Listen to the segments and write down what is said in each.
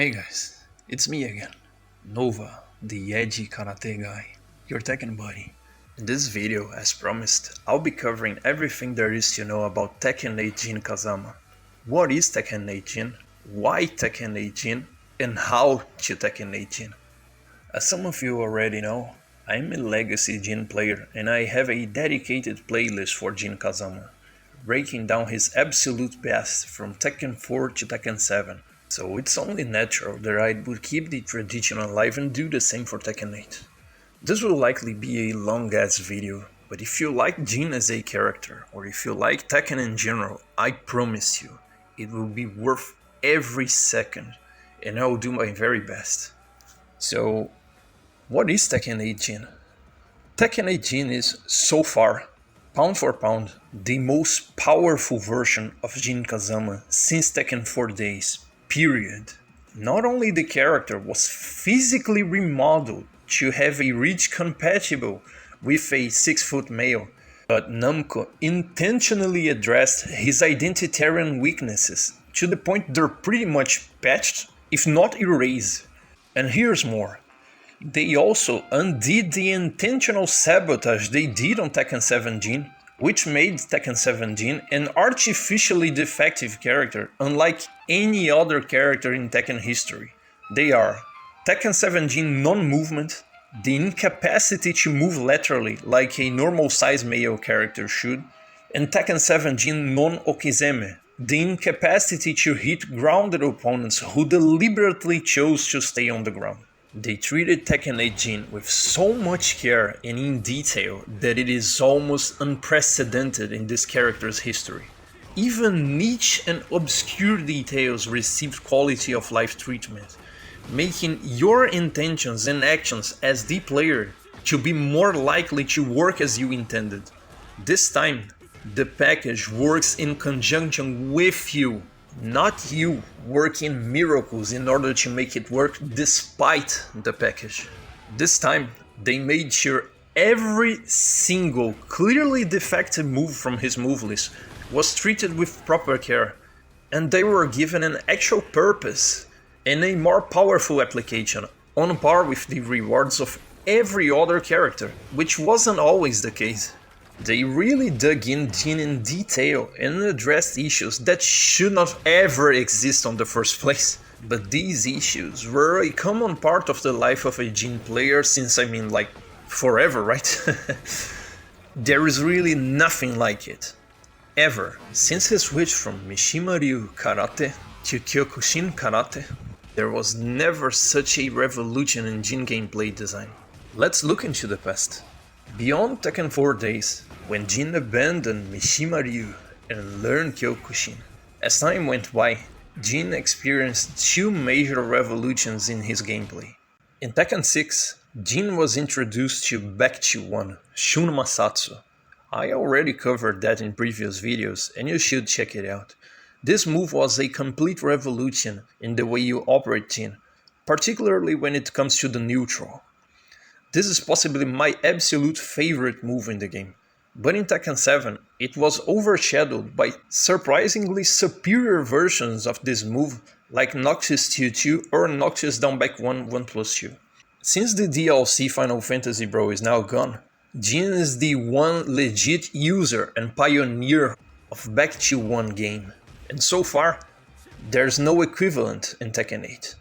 Hey guys, it's me again, Nova, the edgy karate guy, your Tekken buddy. In this video, as promised, I'll be covering everything there is to know about Tekken 8 Jin Kazama. What is Tekken 8 Jin, why Tekken 8 Jin, and how to Tekken 8 Jin. As some of you already know, I'm a legacy Jin player and I have a dedicated playlist for Jin Kazama, breaking down his absolute best from Tekken 4 to Tekken 7. So it's only natural that I would keep the tradition alive and do the same for Tekken 8. This will likely be a long ass video, but if you like Jin as a character, or if you like Tekken in general, I promise you, it will be worth every second, and I will do my very best. So, what is Tekken 8 Jin? Tekken 8 Jin is, so far, pound for pound, the most powerful version of Jin Kazama since Tekken 4 days. Period. Not only the character was physically remodeled to have a reach compatible with a 6-foot male, but Namco intentionally addressed his identitarian weaknesses to the point they're pretty much patched, if not erased. And here's more. They also undid the intentional sabotage they did on Tekken 7 Jin, which made Tekken 7 Jin an artificially defective character unlike any other character in Tekken history. They are Tekken 7 Jin non-movement, the incapacity to move laterally like a normal size male character should, and Tekken 7 Jin non-Okizeme, the incapacity to hit grounded opponents who deliberately chose to stay on the ground. They treated Tekken 8 Jin with so much care and in detail that it is almost unprecedented in this character's history. Even niche and obscure details received quality of life treatment, making your intentions and actions as the player to be more likely to work as you intended. This time, the package works in conjunction with you, not you working miracles in order to make it work despite the package. This time, they made sure every single clearly defective move from his move list was treated with proper care, and they were given an actual purpose and a more powerful application, on par with the rewards of every other character, which wasn't always the case. They really dug in Jin in detail and addressed issues that should not ever exist on the first place. But these issues were a common part of the life of a Jin player since, forever, right? There is really nothing like it. Ever. Since he switched from Mishima-ryu Karate to Kyokushin Karate, there was never such a revolution in Jin gameplay design. Let's look into the past. Beyond Tekken 4 days, when Jin abandoned Mishima-ryu and learned Kyokushin, as time went by, Jin experienced two major revolutions in his gameplay. In Tekken 6, Jin was introduced to Back to 1, Shun Maten. I already covered that in previous videos and you should check it out. This move was a complete revolution in the way you operate Jin, particularly when it comes to the neutral. This is possibly my absolute favorite move in the game, but in Tekken 7 it was overshadowed by surprisingly superior versions of this move like Noxious 2-2 or Noxious Down Back 1/1+2. Since the DLC Final Fantasy Bro is now gone, Jin is the one legit user and pioneer of Back to 1 game, and so far, there's no equivalent in Tekken 8.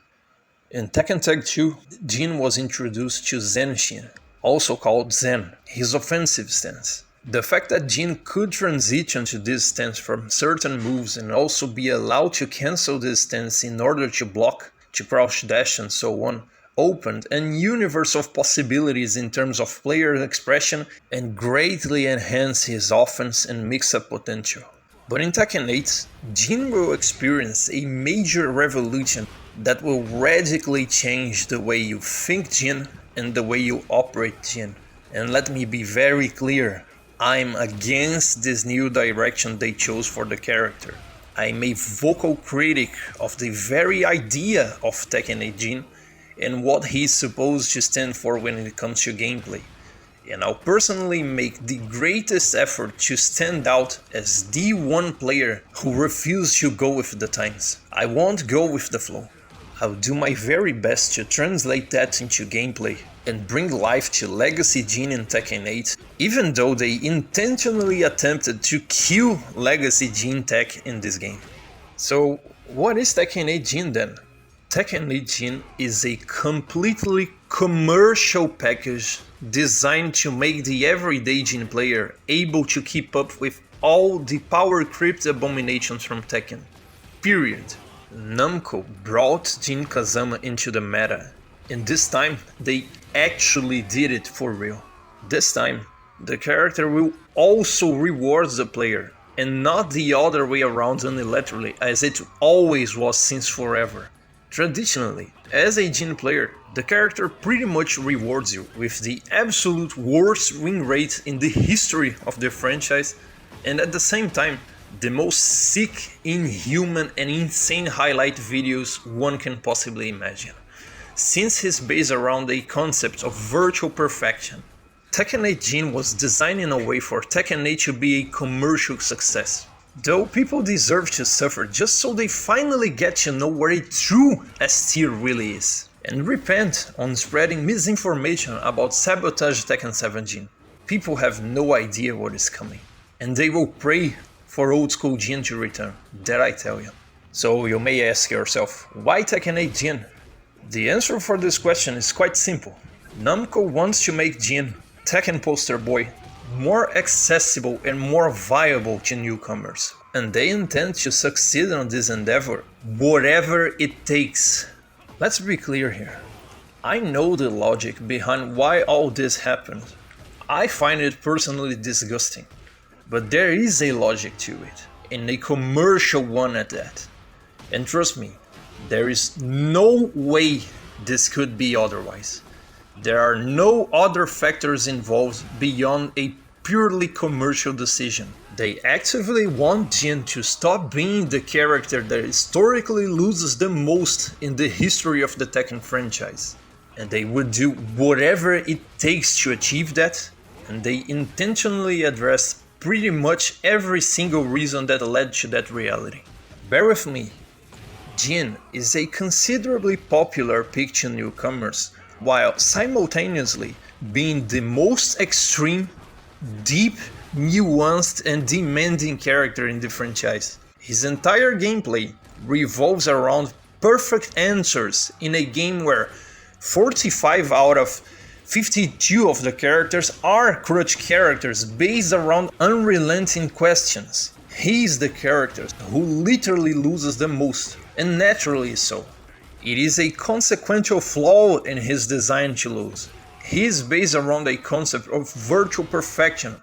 In Tekken Tag 2, Jin was introduced to Zenshin, also called Zen, his offensive stance. The fact that Jin could transition to this stance from certain moves and also be allowed to cancel this stance in order to block, to crouch dash and so on, opened a universe of possibilities in terms of player expression and greatly enhanced his offense and mix-up potential. But in Tekken 8, Jin will experience a major revolution that will radically change the way you think Jin and the way you operate Jin. And let me be very clear, I'm against this new direction they chose for the character. I'm a vocal critic of the very idea of Tekken 8 Jin and what he's supposed to stand for when it comes to gameplay. And I'll personally make the greatest effort to stand out as the one player who refused to go with the times. I won't go with the flow. I'll do my very best to translate that into gameplay and bring life to Legacy Jin in Tekken 8, even though they intentionally attempted to kill Legacy Jin tech in this game. So what is Tekken 8 Jin then? Tekken 8 Jin is a completely commercial package designed to make the everyday Jin player able to keep up with all the power creeped abominations from Tekken. Period. Namco brought Jin Kazama into the meta, and this time they actually did it for real. This time, the character will also reward the player, and not the other way around unilaterally as it always was since forever. Traditionally, as a Jin player, the character pretty much rewards you with the absolute worst win rate in the history of the franchise, and at the same time, the most sick, inhuman and insane highlight videos one can possibly imagine. Since he's based around a concept of virtual perfection, Tekken 8 Jin was designed in a way for Tekken 8 to be a commercial success. Though people deserve to suffer just so they finally get to know what a true S tier really is. And repent on spreading misinformation about Sabotage Tekken 7 Jin. People have no idea what is coming, and they will pray for old school Jin to return, that I tell you. So you may ask yourself, why Tekken 8 Jin? The answer for this question is quite simple. Namco wants to make Jin, Tekken poster boy, more accessible and more viable to newcomers. And they intend to succeed on this endeavor, whatever it takes. Let's be clear here. I know the logic behind why all this happened. I find it personally disgusting. But there is a logic to it, and a commercial one at that. And trust me, there is no way this could be otherwise. There are no other factors involved beyond a purely commercial decision. They actively want Jin to stop being the character that historically loses the most in the history of the Tekken franchise. And they would do whatever it takes to achieve that, and they intentionally address pretty much every single reason that led to that reality. Bear with me, Jin is a considerably popular pick to newcomers, while simultaneously being the most extreme, deep, nuanced and demanding character in the franchise. His entire gameplay revolves around perfect answers in a game where 45 out of 52 of the characters are crutch characters based around unrelenting questions. He is the character who literally loses the most, and naturally so. It is a consequential flaw in his design to lose. He is based around a concept of virtual perfection.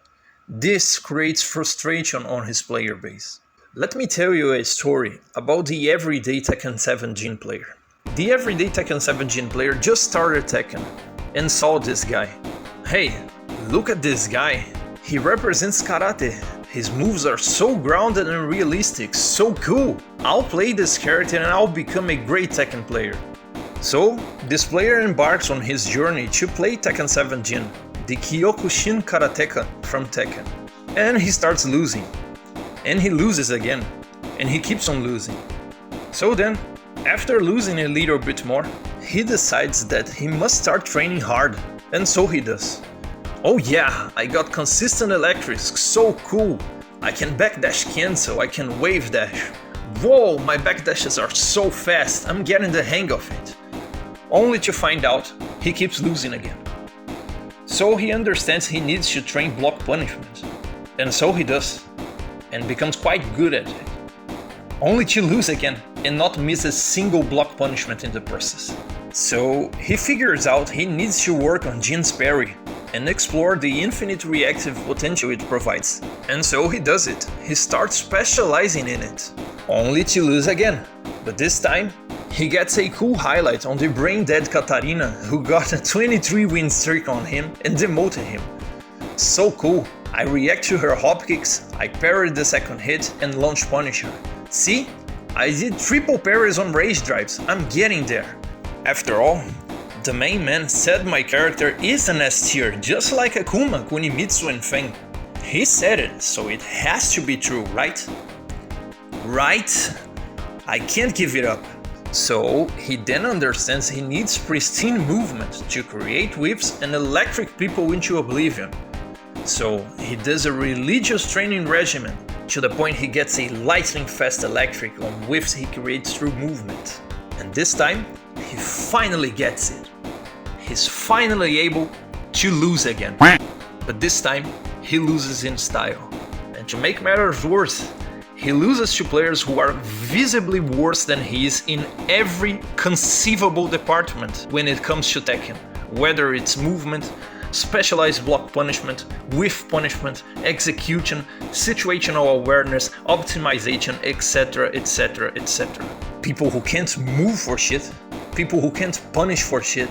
This creates frustration on his player base. Let me tell you a story about the everyday Tekken 7 Jin player. The everyday Tekken 7 Jin player just started Tekken and saw this guy. Hey, look at this guy. He represents karate. His moves are so grounded and realistic, so cool. I'll play this character and I'll become a great Tekken player. So, this player embarks on his journey to play Tekken 7 Jin, the Kyokushin karateka from Tekken. And he starts losing. And he loses again. And he keeps on losing. So then, after losing a little bit more, he decides that he must start training hard, and so he does. Oh yeah, I got consistent electrics, so cool! I can backdash cancel, I can wave dash. Whoa, my backdashes are so fast, I'm getting the hang of it. Only to find out, he keeps losing again. So he understands he needs to train block punishment, and so he does, and becomes quite good at it. Only to lose again, and not miss a single block punishment in the process. So he figures out he needs to work on Jin's parry and explore the infinite reactive potential it provides. And so he does it. He starts specializing in it. Only to lose again. But this time, he gets a cool highlight on the brain-dead Katarina, who got a 23-win streak on him and demoted him. So cool. I react to her hop kicks, I parry the second hit and launch punish her. See? I did triple parries on rage drives, I'm getting there. After all, the main man said my character is an S tier, just like Akuma, Kunimitsu and Feng. He said it, so it has to be true, right? Right? I can't give it up. So he then understands he needs pristine movement to create whips and electric people into oblivion. So he does a religious training regimen to the point he gets a lightning fast electric on whiffs he creates through movement. And this time, he finally gets it. He's finally able to lose again. But this time, he loses in style. And to make matters worse, he loses to players who are visibly worse than he is in every conceivable department when it comes to Tekken. Whether it's movement, specialized block punishment, whiff punishment, execution, situational awareness, optimization, etc, etc, etc. People who can't move for shit, people who can't punish for shit,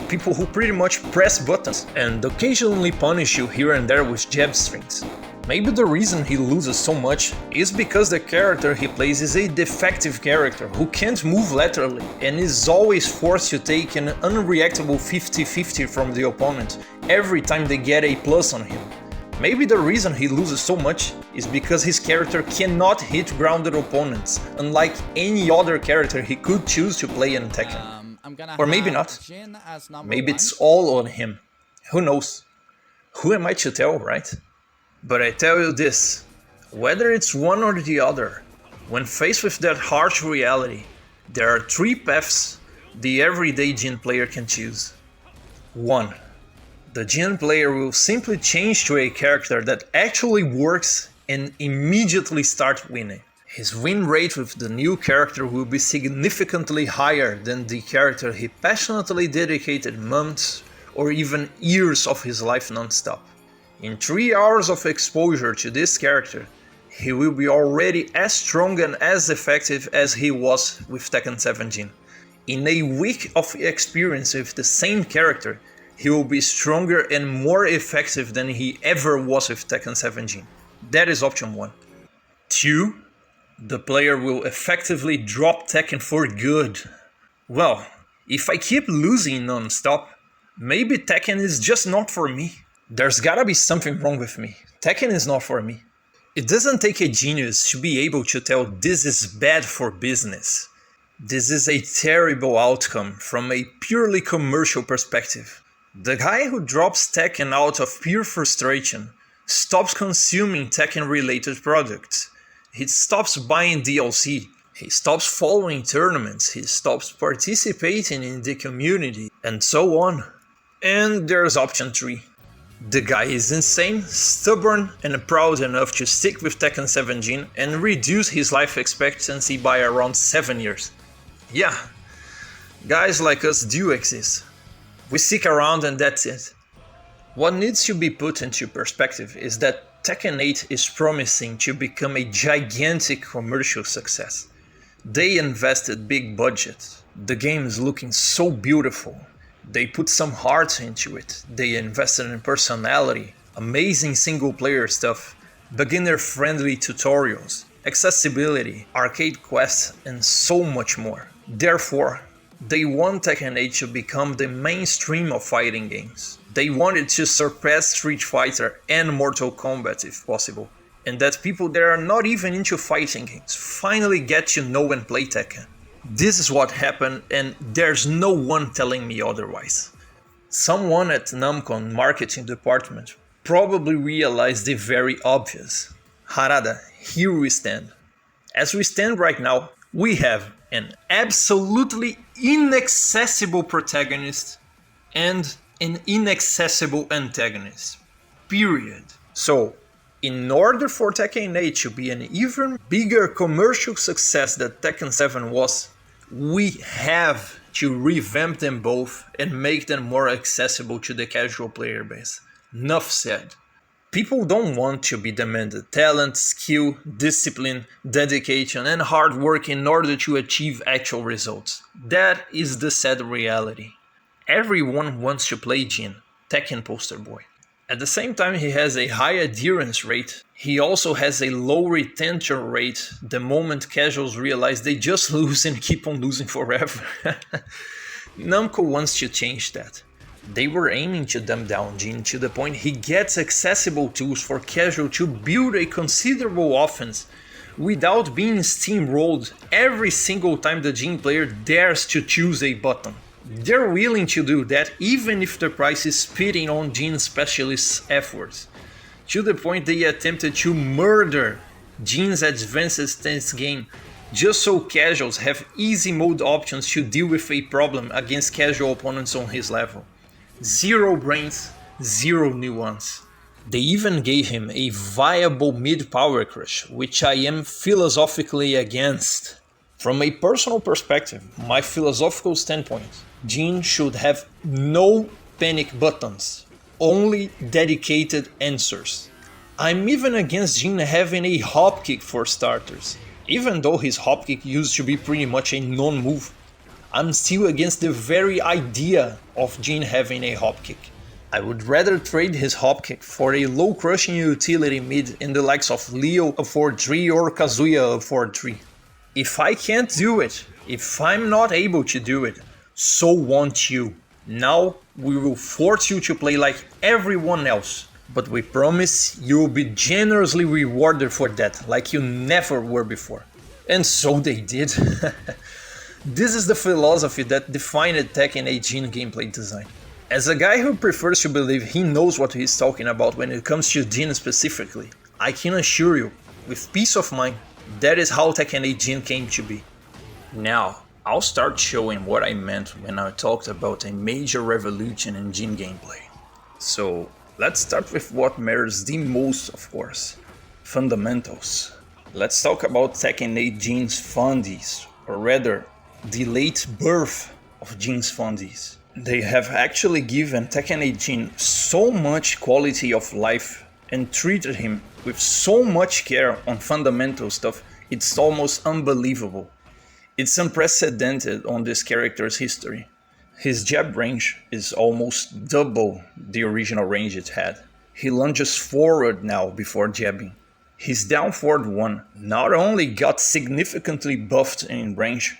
people who pretty much press buttons and occasionally punish you here and there with jab strings. Maybe the reason he loses so much is because the character he plays is a defective character who can't move laterally and is always forced to take an unreactable 50-50 from the opponent every time they get a plus on him. Maybe the reason he loses so much is because his character cannot hit grounded opponents, unlike any other character he could choose to play in Tekken. Or maybe not. Maybe it's all on him. Who knows? Who am I to tell, right? But I tell you this, whether it's one or the other, when faced with that harsh reality, there are three paths the everyday Jin player can choose. 1. The Jin player will simply change to a character that actually works and immediately start winning. His win rate with the new character will be significantly higher than the character he passionately dedicated months or even years of his life non-stop. In 3 hours of exposure to this character, he will be already as strong and as effective as he was with Tekken 7 Jin. In a week of experience with the same character, he will be stronger and more effective than he ever was with Tekken 7 Jin. That is option 1. 2. The player will effectively drop Tekken for good. Well, if I keep losing non-stop, maybe Tekken is just not for me. There's gotta be something wrong with me. Tekken is not for me. It doesn't take a genius to be able to tell this is bad for business. This is a terrible outcome from a purely commercial perspective. The guy who drops Tekken out of pure frustration stops consuming Tekken related products. He stops buying DLC. He stops following tournaments. He stops participating in the community, and so on. And there's option 3. The guy is insane, stubborn, and proud enough to stick with Tekken 7 Jin and reduce his life expectancy by around 7 years. Yeah, guys like us do exist. We stick around and that's it. What needs to be put into perspective is that Tekken 8 is promising to become a gigantic commercial success. They invested big budget. The game is looking so beautiful. They put some heart into it, they invested in personality, amazing single player stuff, beginner friendly tutorials, accessibility, arcade quests, and so much more. Therefore, they want Tekken 8 to become the mainstream of fighting games. They wanted to surpass Street Fighter and Mortal Kombat if possible, and that people that are not even into fighting games finally get to know and play Tekken. This is what happened, and there's no one telling me otherwise. Someone at Namco marketing department probably realized the very obvious. Harada, here we stand. As we stand right now, we have an absolutely inaccessible protagonist and an inaccessible antagonist. Period. So, in order for Tekken 8 to be an even bigger commercial success that Tekken 7 was, we have to revamp them both and make them more accessible to the casual player base. Enough said. People don't want to be demanded talent, skill, discipline, dedication, and hard work in order to achieve actual results. That is the sad reality. Everyone wants to play Jin, Tekken poster boy. At the same time he has a high adherence rate, he also has a low retention rate the moment casuals realize they just lose and keep on losing forever. Namco wants to change that. They were aiming to dumb down Jin to the point he gets accessible tools for casual to build a considerable offense without being steamrolled every single time the Jin player dares to choose a button. They're willing to do that even if the price is spitting on Jin specialists' efforts, to the point they attempted to murder Jin's advanced stance game just so casuals have easy mode options to deal with a problem against casual opponents on his level. Zero brains, zero nuance. They even gave him a viable mid-power crush, which I am philosophically against. From a personal perspective, my philosophical standpoint, Jin should have no panic buttons, only dedicated answers. I'm even against Jin having a hop kick for starters. Even though his hop kick used to be pretty much a non-move, I'm still against the very idea of Jin having a hop kick. I would rather trade his hop kick for a low crushing utility mid in the likes of Leo of 4-3 or Kazuya of 4-3. If I can't do it, if I'm not able to do it, so won't you. Now we will force you to play like everyone else, but we promise you will be generously rewarded for that, like you never were before. And so they did. This is the philosophy that defined Tekken 8 Jin gameplay design. As a guy who prefers to believe he knows what he's talking about when it comes to Jin specifically, I can assure you, with peace of mind, that is how Tekken 8 Jin came to be. Now, I'll start showing what I meant when I talked about a major revolution in Jin gameplay. So, let's start with what matters the most, of course, fundamentals. Let's talk about Tekken 8 Jin's fundies, or rather, the late birth of Jin's fundies. They have actually given Tekken 8 Jin so much quality of life and treated him with so much care on fundamental stuff, it's almost unbelievable. It's unprecedented on this character's history. His jab range is almost double the original range it had. He lunges forward now before jabbing. His down forward one not only got significantly buffed in range,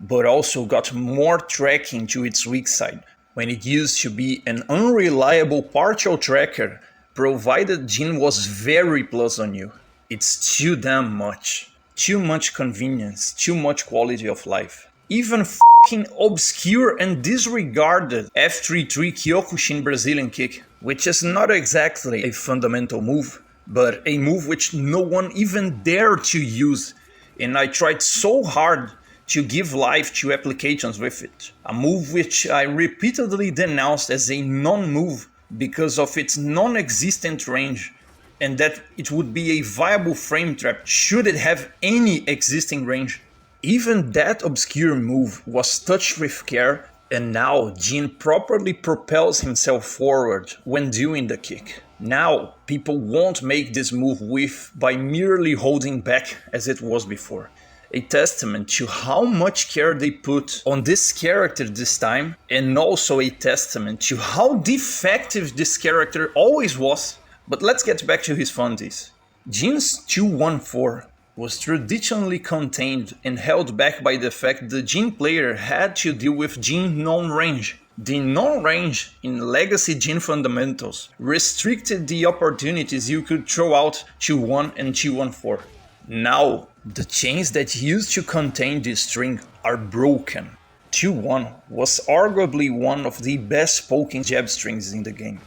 but also got more tracking to its weak side, when it used to be an unreliable partial tracker, provided Jin was very plus on you. It's too damn much. Too much convenience, too much quality of life. Even f***ing obscure and disregarded F3-3 Kyokushin Brazilian kick, which is not exactly a fundamental move, but a move which no one even dared to use, and I tried so hard to give life to applications with it. A move which I repeatedly denounced as a non-move because of its non-existent range, and that it would be a viable frame trap should it have any existing range. Even that obscure move was touched with care, and now Jin properly propels himself forward when doing the kick. Now people won't make this move with by merely holding back as it was before. A testament to how much care they put on this character this time, and also a testament to how defective this character always was. But let's get back to his fundies. Jin's 2-1-4 was traditionally contained and held back by the fact the Jin player had to deal with Jin non-range. The non-range in Legacy Jin Fundamentals restricted the opportunities you could throw out 2-1 and 2-1-4. Now, the chains that used to contain this string are broken. 2-1 was arguably one of the best poking jab strings in the game.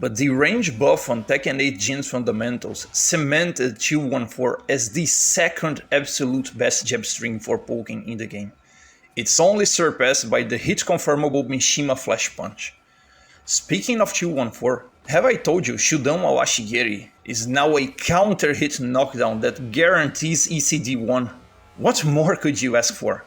But the range buff on Tekken 8 Jin's Fundamentals cemented 2-1-4 as the second absolute best jab string for poking in the game. It's only surpassed by the hit confirmable Mishima Flash Punch. Speaking of 2-1-4, have I told you Shudan Mawashi Geri is now a counter hit knockdown that guarantees ECD1? What more could you ask for?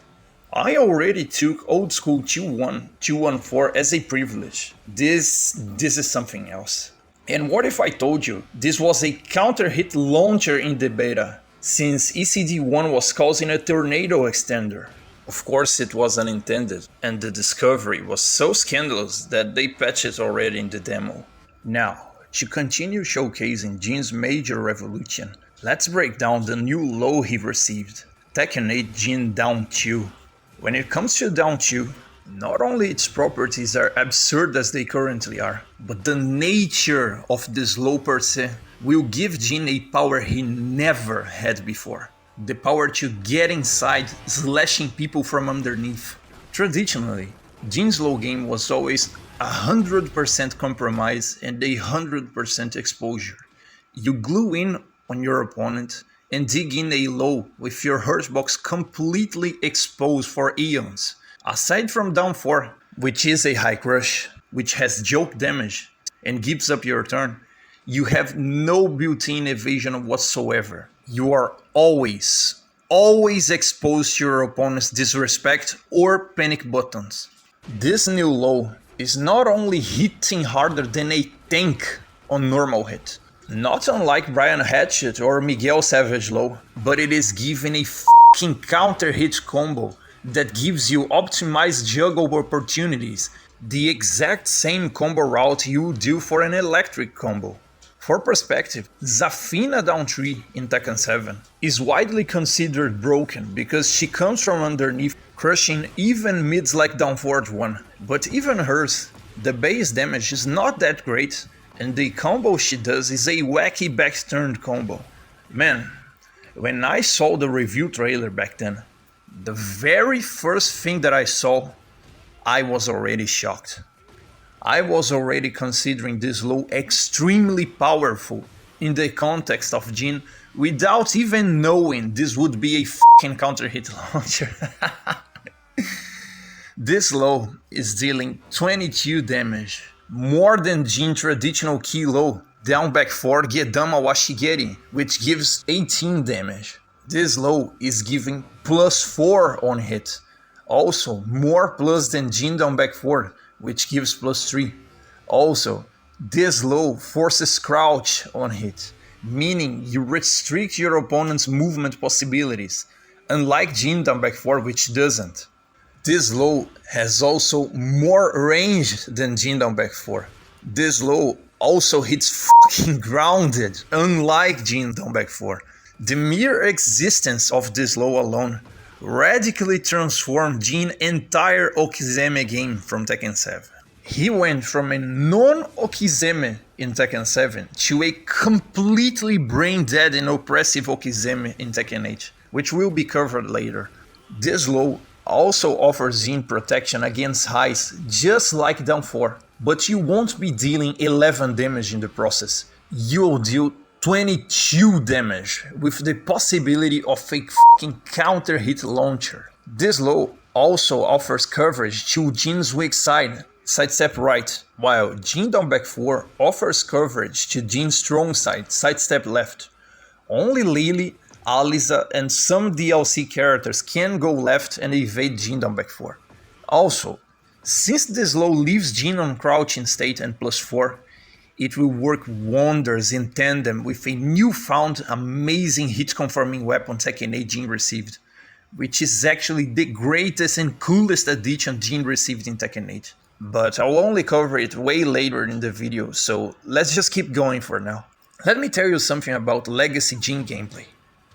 I already took old school 2-1, 2-1-4 as a privilege. This is something else. And what if I told you this was a counter hit launcher in the beta, since ECD1 was causing a tornado extender? Of course it was unintended, and the discovery was so scandalous that they patched it already in the demo. Now, to continue showcasing Jin's major revolution, let's break down the new low he received, Tekken 8 Jin Down 2. When it comes to Down 2, not only its properties are absurd as they currently are, but the nature of this low per se will give Jin a power he never had before. the power to get inside, slashing people from underneath. Traditionally, Jin's low game was always 100% compromise and 100% exposure. You glue in on your opponent and dig in a low with your hurtbox completely exposed for eons. Aside from down 4, which is a high crush, which has joke damage and gives up your turn, you have no built-in evasion whatsoever. You are always exposed to your opponent's disrespect or panic buttons. This new low is not only hitting harder than a tank on normal hit, not unlike Brian Hatchet or Miguel Savage low, but it is giving a fucking counter hit combo that gives you optimized juggle opportunities, the exact same combo route you would do for an electric combo. For perspective, Zafina down 3 in Tekken 7 is widely considered broken because she comes from underneath, crushing even mids like down forward 1. But even hers, the base damage is not that great, and the combo she does is a wacky back-turned combo. Man, when I saw the review trailer back then, the very first thing that I saw, I was already shocked. I was already considering this low extremely powerful in the context of Jin without even knowing this would be a fucking counter hit launcher. This low is dealing 22 damage, more than Jin traditional key low, down back 4 Gedama Washigeri, which gives 18 damage. This low is giving +4 on hit, also more plus than Jin down back 4, which gives +3. Also, this low forces crouch on hit, meaning you restrict your opponent's movement possibilities, unlike Jin down back 4, which doesn't. This low has also more range than Jin down back 4. This low also hits fucking grounded, unlike Jin down back 4. The mere existence of this low alone radically transformed Jin's entire Okizeme game from Tekken 7. He went from a non-Okizeme in Tekken 7 to a completely brain-dead and oppressive Okizeme in Tekken 8, which will be covered later. This low also offers Jin protection against highs just like down 4, but you won't be dealing 11 damage in the process. You'll deal 22 damage with the possibility of a fucking counter hit launcher. This low also offers coverage to Jin's weak side, sidestep right, while Jin down back 4 offers coverage to Jin's strong side, sidestep left. Only Lily, Alisa and some DLC characters can go left and evade Jin down back 4. Also, since this low leaves Jin on crouching state and +4, it will work wonders in tandem with a newfound amazing hit confirming weapon Tekken 8 Jin received, which is actually the greatest and coolest addition Jin received in Tekken 8. But I'll only cover it way later in the video, so let's just keep going for now. Let me tell you something about Legacy Jin gameplay.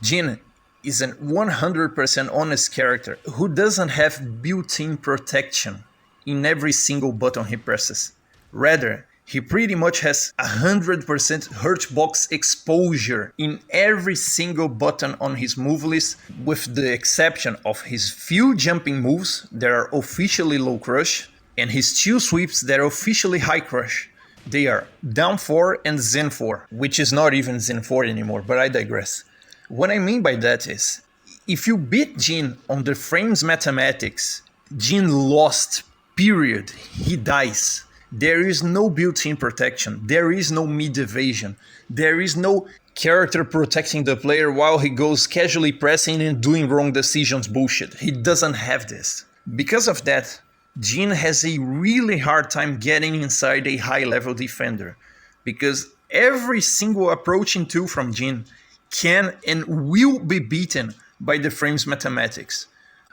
Jin is an 100% honest character who doesn't have built-in protection in every single button he presses. Rather, he pretty much has 100% hurtbox exposure in every single button on his move list, with the exception of his few jumping moves that are officially low crush, and his 2 sweeps that are officially high crush. They are down 4 and Zen 4, which is not even Zen 4 anymore, but I digress. What I mean by that is, if you beat Jin on the frames mathematics, Jin lost, period. He dies. There is no built-in protection, there is no mid evasion, there is no character protecting the player while he goes casually pressing and doing wrong decisions bullshit. He doesn't have this. Because of that, Jin has a really hard time getting inside a high-level defender, because every single approaching tool from Jin can and will be beaten by the frames mathematics.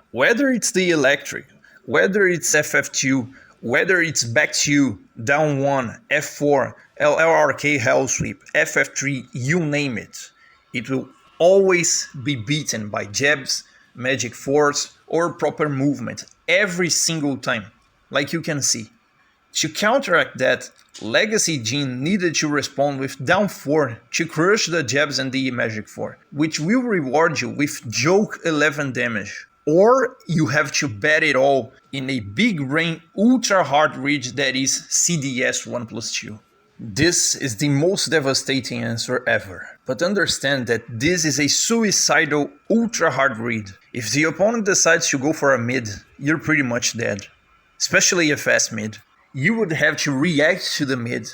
Whether it's the electric, whether it's FF2, whether it's back 2, down 1, F4, LLRK hell sweep, FF3, you name it, it will always be beaten by jabs, magic force, or proper movement every single time, like you can see. To counteract that, Legacy Jin needed to respond with down 4 to crush the jabs and the magic 4, which will reward you with joke 11 damage. Or you have to bet it all in a big rain ultra hard read that is CDS 1+2. This is the most devastating answer ever, but understand that this is a suicidal ultra hard read. If the opponent decides to go for a mid, you're pretty much dead. Especially a fast mid. You would have to react to the mid,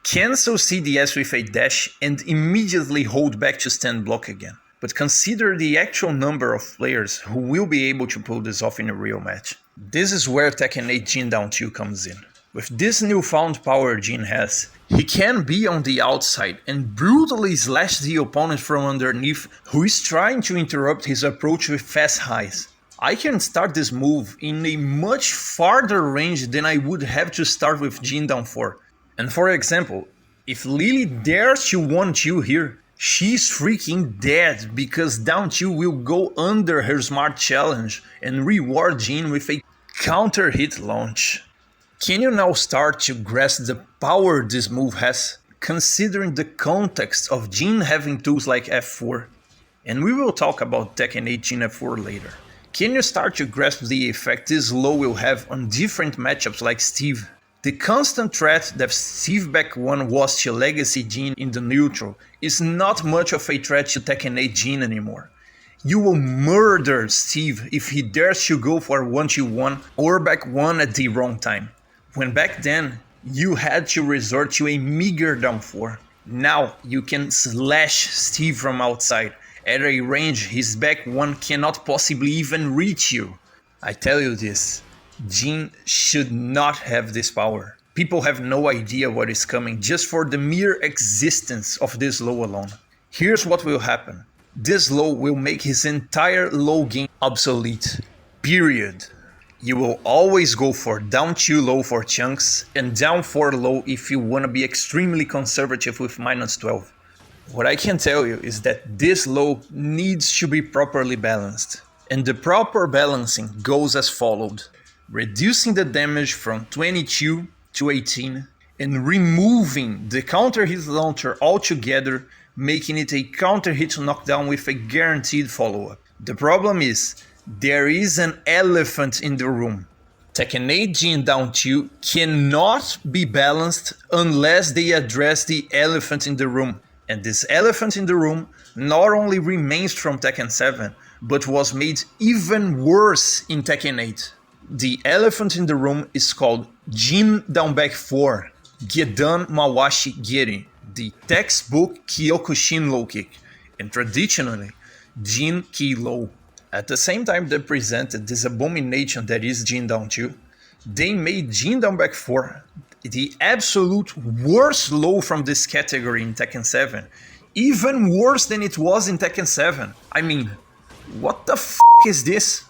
cancel CDS with a dash, and immediately hold back to stand block again. But consider the actual number of players who will be able to pull this off in a real match. This is where Tekken 8 Jin down 2 comes in. With this newfound power Jin has, he can be on the outside and brutally slash the opponent from underneath who is trying to interrupt his approach with fast highs. I can start this move in a much farther range than I would have to start with Jin down 4. And for example, if Lily dares to 1-2 here, she's freaking dead because down 2 will go under her smart challenge and reward Jin with a counter hit launch. Can you now start to grasp the power this move has, considering the context of Jin having tools like F4? And we will talk about Tekken 8 Jin F4 later. Can you start to grasp the effect this low will have on different matchups like Steve? The constant threat that Steve back 1 was to Legacy Jin in the neutral is not much of a threat to Tekken 8 Jin anymore. You will murder Steve if he dares to go for 1-2-1 or back 1 at the wrong time. When back then, you had to resort to a meager down 4. Now you can slash Steve from outside. At a range his back 1 cannot possibly even reach you. I tell you this, Jin should not have this power. People have no idea what is coming just for the mere existence of this low alone. Here's what will happen. This low will make his entire low game obsolete. Period. You will always go for down 2 low for chunks and down 4 low if you wanna be extremely conservative with -12. What I can tell you is that this low needs to be properly balanced. And the proper balancing goes as followed. Reducing the damage from 22 to 18 and removing the counter hit launcher altogether, making it a counter hit knockdown with a guaranteed follow-up. The problem is, there is an elephant in the room. Tekken 8 Jin down 2 cannot be balanced unless they address the elephant in the room. And this elephant in the room not only remains from Tekken 7, but was made even worse in Tekken 8. The elephant in the room is called Jin down back 4, Jodan Mawashi Geri, the textbook Kyokushin low kick, and traditionally, Jin Ki low. At the same time they presented this abomination that is Jin down 2, they made Jin down back 4 the absolute worst low from this category in Tekken 7. Even worse than it was in Tekken 7. I mean, what the f*** is this?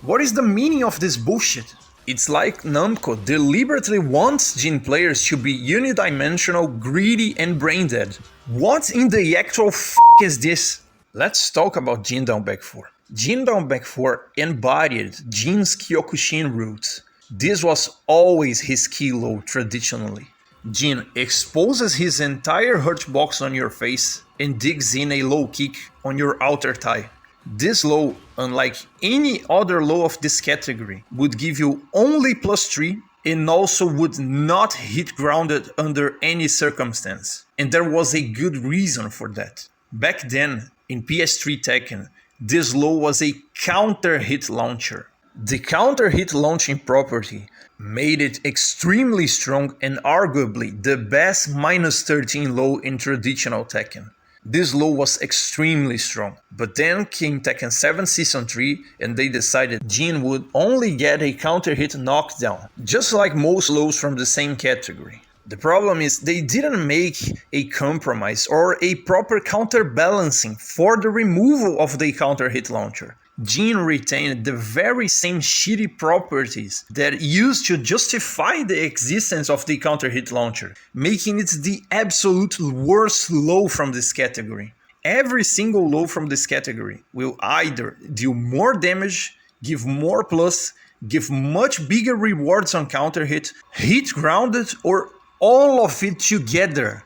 What is the meaning of this bullshit? It's like Namco deliberately wants Jin players to be unidimensional, greedy and brain dead. What in the actual f*** is this? Let's talk about Jin down back 4. Jin down back 4 embodied Jin's Kyokushin roots. This was always his key low traditionally. Jin exposes his entire hurt box on your face and digs in a low kick on your outer thigh. This low, unlike any other low of this category, would give you only +3 and also would not hit grounded under any circumstance. And there was a good reason for that. Back then, in PS3 Tekken, this low was a counter hit launcher. The counter hit launching property made it extremely strong and arguably the best -13 low in traditional Tekken. This low was extremely strong, but then came Tekken 7 Season 3 and they decided Jin would only get a counter hit knockdown, just like most lows from the same category. The problem is they didn't make a compromise or a proper counterbalancing for the removal of the counter hit launcher. Jin retained the very same shitty properties that used to justify the existence of the counter hit launcher, making it the absolute worst low from this category. Every single low from this category will either deal more damage, give more plus, give much bigger rewards on counter hit, hit grounded, or all of it together.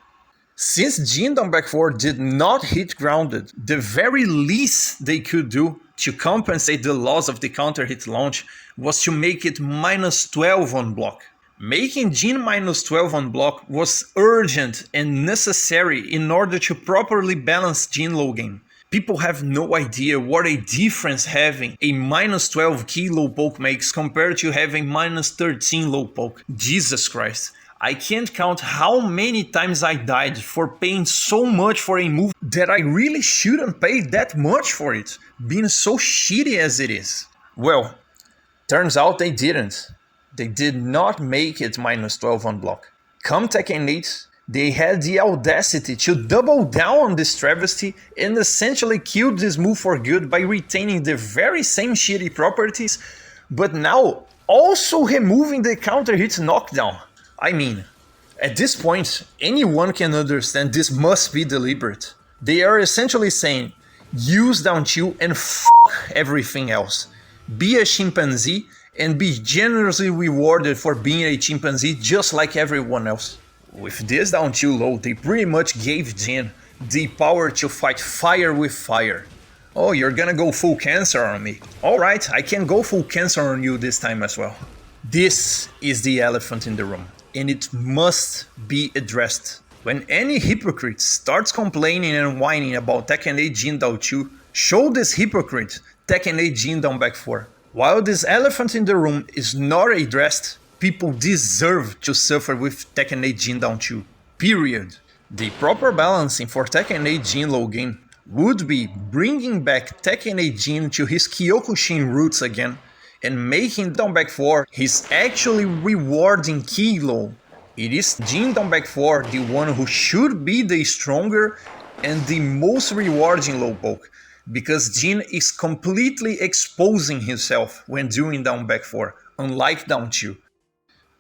Since Jin down back 4 did not hit grounded, the very least they could do to compensate the loss of the counter hit launch was to make it -12 on block. Making Jin -12 on block was urgent and necessary in order to properly balance Jin low game. People have no idea what a difference having a -12 key low poke makes compared to having -13 low poke. Jesus Christ. I can't count how many times I died for paying so much for a move that I really shouldn't pay that much for it, being so shitty as it is. Well, turns out they didn't. They did not make it -12 on block. Come Tekken 8, they had the audacity to double down on this travesty and essentially killed this move for good by retaining the very same shitty properties, but now also removing the counter hit knockdown. I mean, at this point, anyone can understand this must be deliberate. They are essentially saying, use down 2 and f*** everything else. Be a chimpanzee and be generously rewarded for being a chimpanzee just like everyone else. With this down 2 low, they pretty much gave Jin the power to fight fire with fire. Oh, you're gonna go full cancer on me. Alright, I can go full cancer on you this time as well. This is the elephant in the room, and it must be addressed. When any hypocrite starts complaining and whining about Tekken 8 Jin down 2, show this hypocrite Tekken 8 Jin down back 4. While this elephant in the room is not addressed, people deserve to suffer with Tekken 8 Jin down 2. Period. The proper balancing for Tekken 8 Jin low game would be bringing back Tekken 8 Jin to his Kyokushin roots again, and making down back 4 his actually rewarding key low. It is Jin down back 4 the one who should be the stronger and the most rewarding low poke, because Jin is completely exposing himself when doing down back 4, unlike down 2.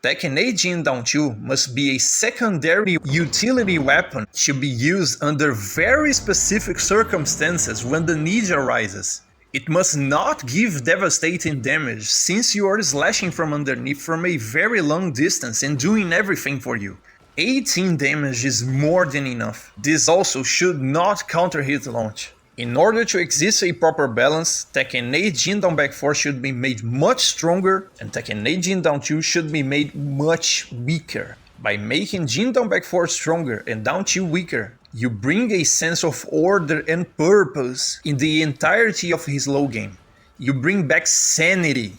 Tekken 8 Jin down 2 must be a secondary utility weapon to be used under very specific circumstances when the need arises. It must not give devastating damage since you are slashing from underneath from a very long distance and doing everything for you. 18 damage is more than enough. This also should not counter hit launch. In order to exist a proper balance, Tekken 8 Jin down back 4 should be made much stronger and Tekken 8 Jin down 2 should be made much weaker. By making Jin down back 4 stronger and down 2 weaker, you bring a sense of order and purpose in the entirety of his low game. You bring back sanity.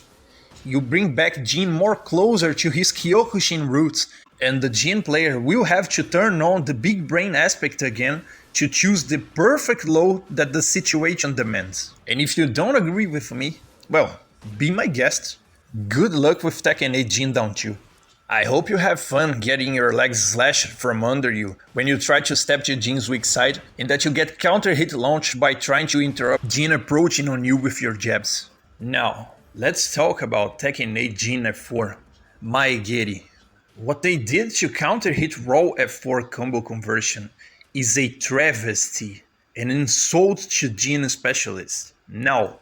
You bring back Jin more closer to his Kyokushin roots, and the Jin player will have to turn on the big brain aspect again to choose the perfect low that the situation demands. And if you don't agree with me, well, be my guest. Good luck with Tekken 8 Jin down 2. I hope you have fun getting your legs slashed from under you when you try to step to Jin's weak side, and that you get counter hit launched by trying to interrupt Jin approaching on you with your jabs. Now, let's talk about Tekken 8 Jin F4, Mae Geri. What they did to counter hit raw F4 combo conversion is a travesty, an insult to Jin specialists. Now,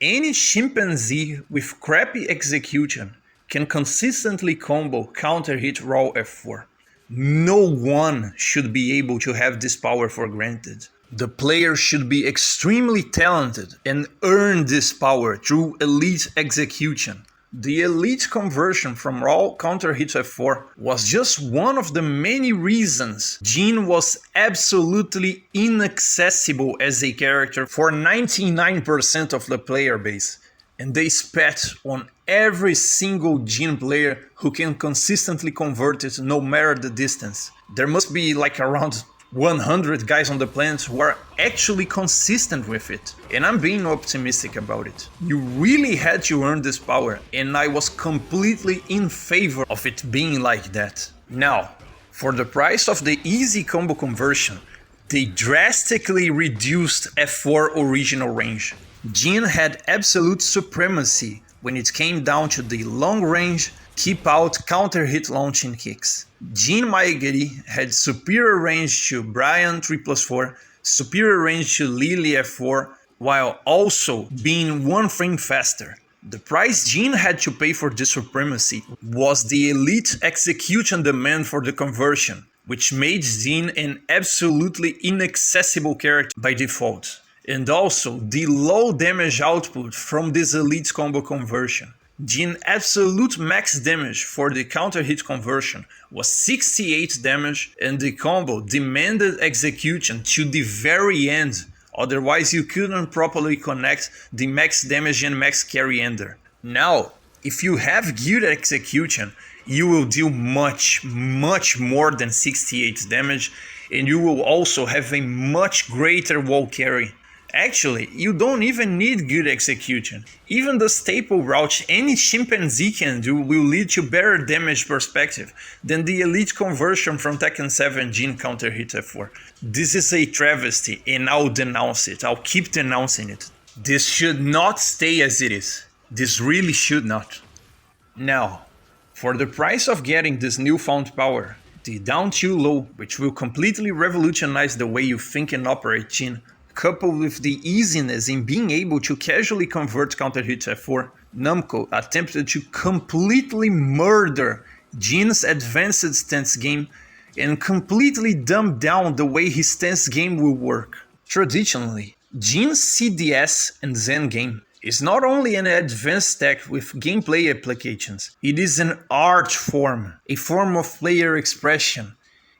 any chimpanzee with crappy execution can consistently combo counter hit raw F4. No one should be able to have this power for granted. The player should be extremely talented and earn this power through elite execution. The elite conversion from raw counter hit F4 was just one of the many reasons Jin was absolutely inaccessible as a character for 99% of the player base. And they spat on every single Jin player who can consistently convert it no matter the distance. There must be like around 100 guys on the planet who are actually consistent with it. And I'm being optimistic about it. You really had to earn this power, and I was completely in favor of it being like that. Now, for the price of the easy combo conversion, they drastically reduced F4 original range. Jin had absolute supremacy when it came down to the long range, keep out counter hit launching kicks. Jin Mae Geri had superior range to Brian 3+4, superior range to Lily F4, while also being one frame faster. The price Jin had to pay for this supremacy was the elite execution demand for the conversion, which made Jin an absolutely inaccessible character by default, and also the low damage output from this elite combo conversion. Jin absolute max damage for the counter hit conversion was 68 damage, and the combo demanded execution to the very end, otherwise you couldn't properly connect the max damage and max carry ender. Now, if you have good execution, you will deal much more than 68 damage, and you will also have a much greater wall carry. Actually, you don't even need good execution. Even the staple route any chimpanzee can do will lead to better damage perspective than the elite conversion from Tekken 7 Jin counter hit F4. This is a travesty, and I'll denounce it. I'll keep denouncing it. This should not stay as it is. This really should not. Now, for the price of getting this newfound power, the down 2 low, which will completely revolutionize the way you think and operate Jin, coupled with the easiness in being able to casually convert counter hit F4, Namco attempted to completely murder Jin's advanced stance game and completely dumb down the way his stance game will work. Traditionally, Jin's CDS and Zen game is not only an advanced tech with gameplay applications, it is an art form, a form of player expression.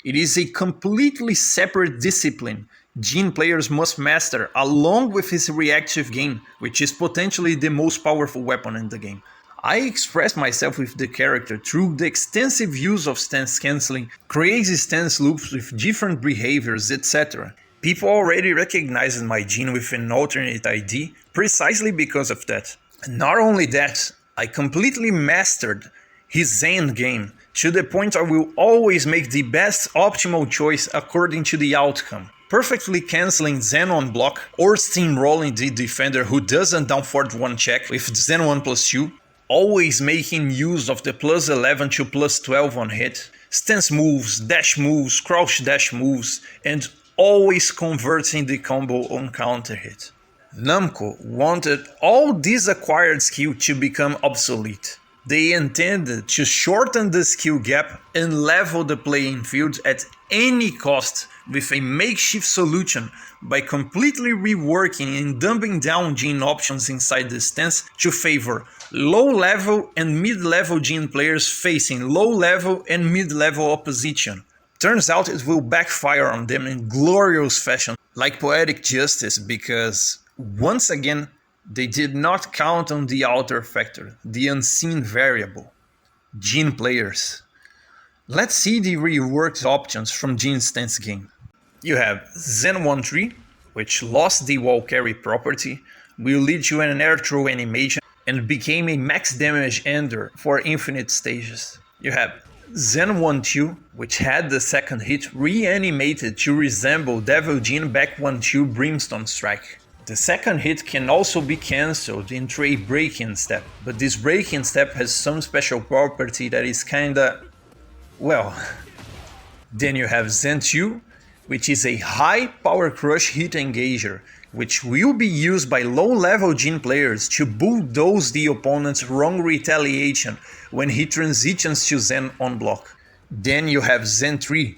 It is a completely separate discipline Jin players must master along with his reactive game, which is potentially the most powerful weapon in the game. I express myself with the character through the extensive use of stance cancelling, crazy stance loops with different behaviors, etc. People already recognize my Jin with an alternate ID precisely because of that. And not only that, I completely mastered his Zen game to the point I will always make the best optimal choice according to the outcome. Perfectly cancelling Zen on block or steamrolling the defender who doesn't down forward one check with Zen 1 plus 2, always making use of the plus 11 to plus 12 on hit, stance moves, dash moves, crouch dash moves, and always converting the combo on counter hit. Namco wanted all this acquired skill to become obsolete. They intended to shorten the skill gap and level the playing field at any cost with a makeshift solution by completely reworking and dumbing down Jin options inside the stance to favor low-level and mid-level Jin players facing low-level and mid-level opposition. Turns out it will backfire on them in glorious fashion, like poetic justice, because once again, they did not count on the outer factor, the unseen variable. Jin players. Let's see the reworked options from Jin's stance game. You have Zen 1-3, which lost the wall carry property, will lead to an air throw animation, and became a max damage ender for infinite stages. You have Zen 1-2, which had the second hit reanimated to resemble Devil Jin Back 1-2 Brimstone Strike. The second hit can also be cancelled into a break-in step, but this break-in step has some special property that is kinda... well... Then you have Zen 2, which is a high power crush hit engager, which will be used by low-level Jin players to bulldoze the opponent's wrong retaliation when he transitions to Zen on block. Then you have Zen 3,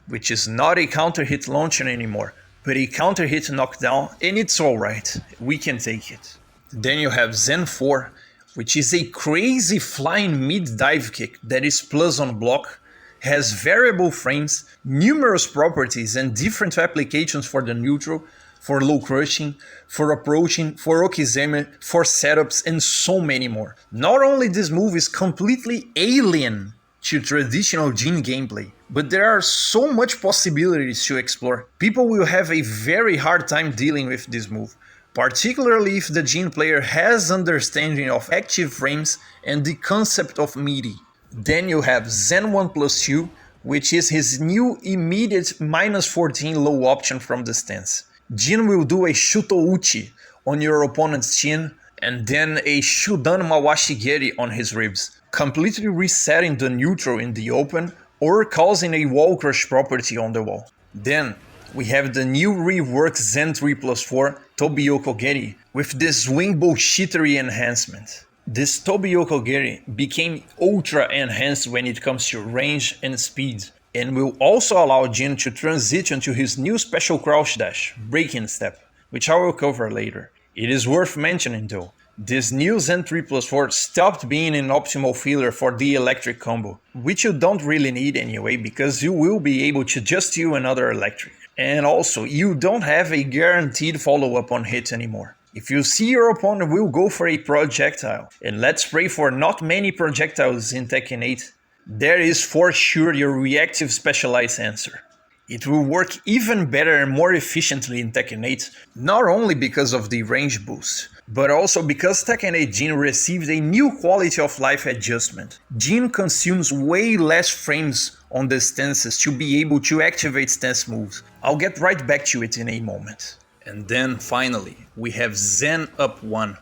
which is not a counter hit launcher anymore, but a counter hit knockdown, and it's alright, we can take it. Then you have Zen 4, which is a crazy flying mid dive kick that is plus on block, has variable frames, numerous properties and different applications for the neutral, for low crushing, for approaching, for Okizeme, for setups, and so many more. Not only this move is completely alien to traditional Jin gameplay, but there are so much possibilities to explore. People will have a very hard time dealing with this move, particularly if the Jin player has understanding of active frames and the concept of meaty. Then you have Zen 1 plus 2, which is his new immediate minus 14 low option from the stance. Jin will do a Shuto Uchi on your opponent's chin and then a Shudan Mawashi Geri on his ribs, completely resetting the neutral in the open or causing a wall crush property on the wall. Then we have the new reworked Zen 3 plus 4 Tobiyoko Geri with this swing bullshittery enhancement. This Yoko Geri became ultra enhanced when it comes to range and speed, and will also allow Jin to transition to his new special crouch dash, breaking step, which I will cover later. It is worth mentioning though, this new Zen 3+4 stopped being an optimal filler for the electric combo, which you don't really need anyway because you will be able to just do another electric. And also, you don't have a guaranteed follow-up on hit anymore. If you see your opponent will go for a projectile, and let's pray for not many projectiles in Tekken 8, there is for sure your reactive specialized answer. It will work even better and more efficiently in Tekken 8, not only because of the range boost, but also because Tekken 8 Jin received a new quality of life adjustment. Jin consumes way less frames on the stances to be able to activate stance moves. I'll get right back to it in a moment. And then finally, we have Zen Up 1,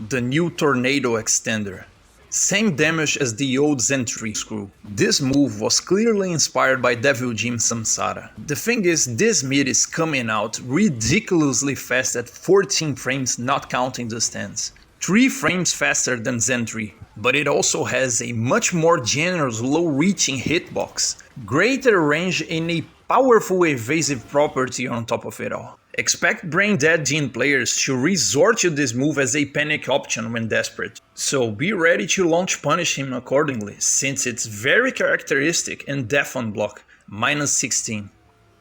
the new Tornado Extender. Same damage as the old Zen 3 screw. This move was clearly inspired by Devil Jin Samsara. The thing is, this mid is coming out ridiculously fast at 14 frames not counting the stance. 3 frames faster than Zen 3, but it also has a much more generous low reaching hitbox, greater range and a powerful evasive property on top of it all. Expect brain dead Jin players to resort to this move as a panic option when desperate, so be ready to launch punish him accordingly, since it's very characteristic and def on block, -16.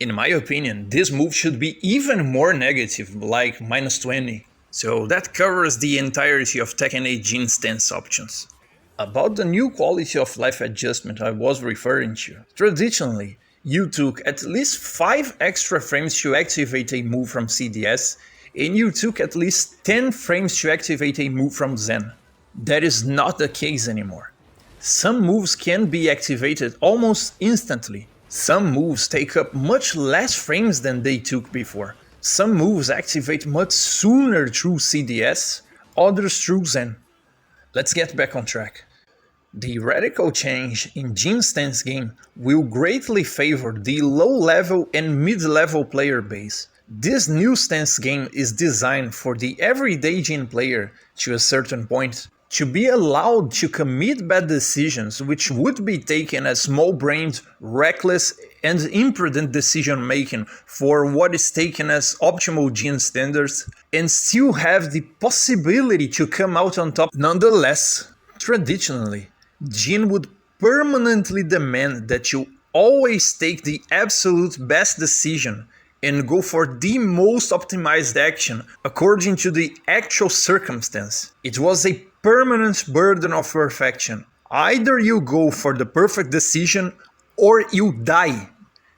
In my opinion, this move should be even more negative, like -20. So that covers the entirety of Tekken 8 Jin stance options. About the new quality of life adjustment I was referring to, traditionally, you took at least 5 extra frames to activate a move from CDS, and you took at least 10 frames to activate a move from Zen. That is not the case anymore. Some moves can be activated almost instantly. Some moves take up much less frames than they took before. Some moves activate much sooner through CDS, others through Zen. Let's get back on track. The radical change in Jin stance game will greatly favor the low-level and mid-level player base. This new stance game is designed for the everyday Jin player, to a certain point, to be allowed to commit bad decisions which would be taken as small-brained, reckless and imprudent decision making for what is taken as optimal Jin standards, and still have the possibility to come out on top nonetheless. Traditionally, Jin would permanently demand that you always take the absolute best decision and go for the most optimized action according to the actual circumstance. It was a permanent burden of perfection. Either you go for the perfect decision or you die.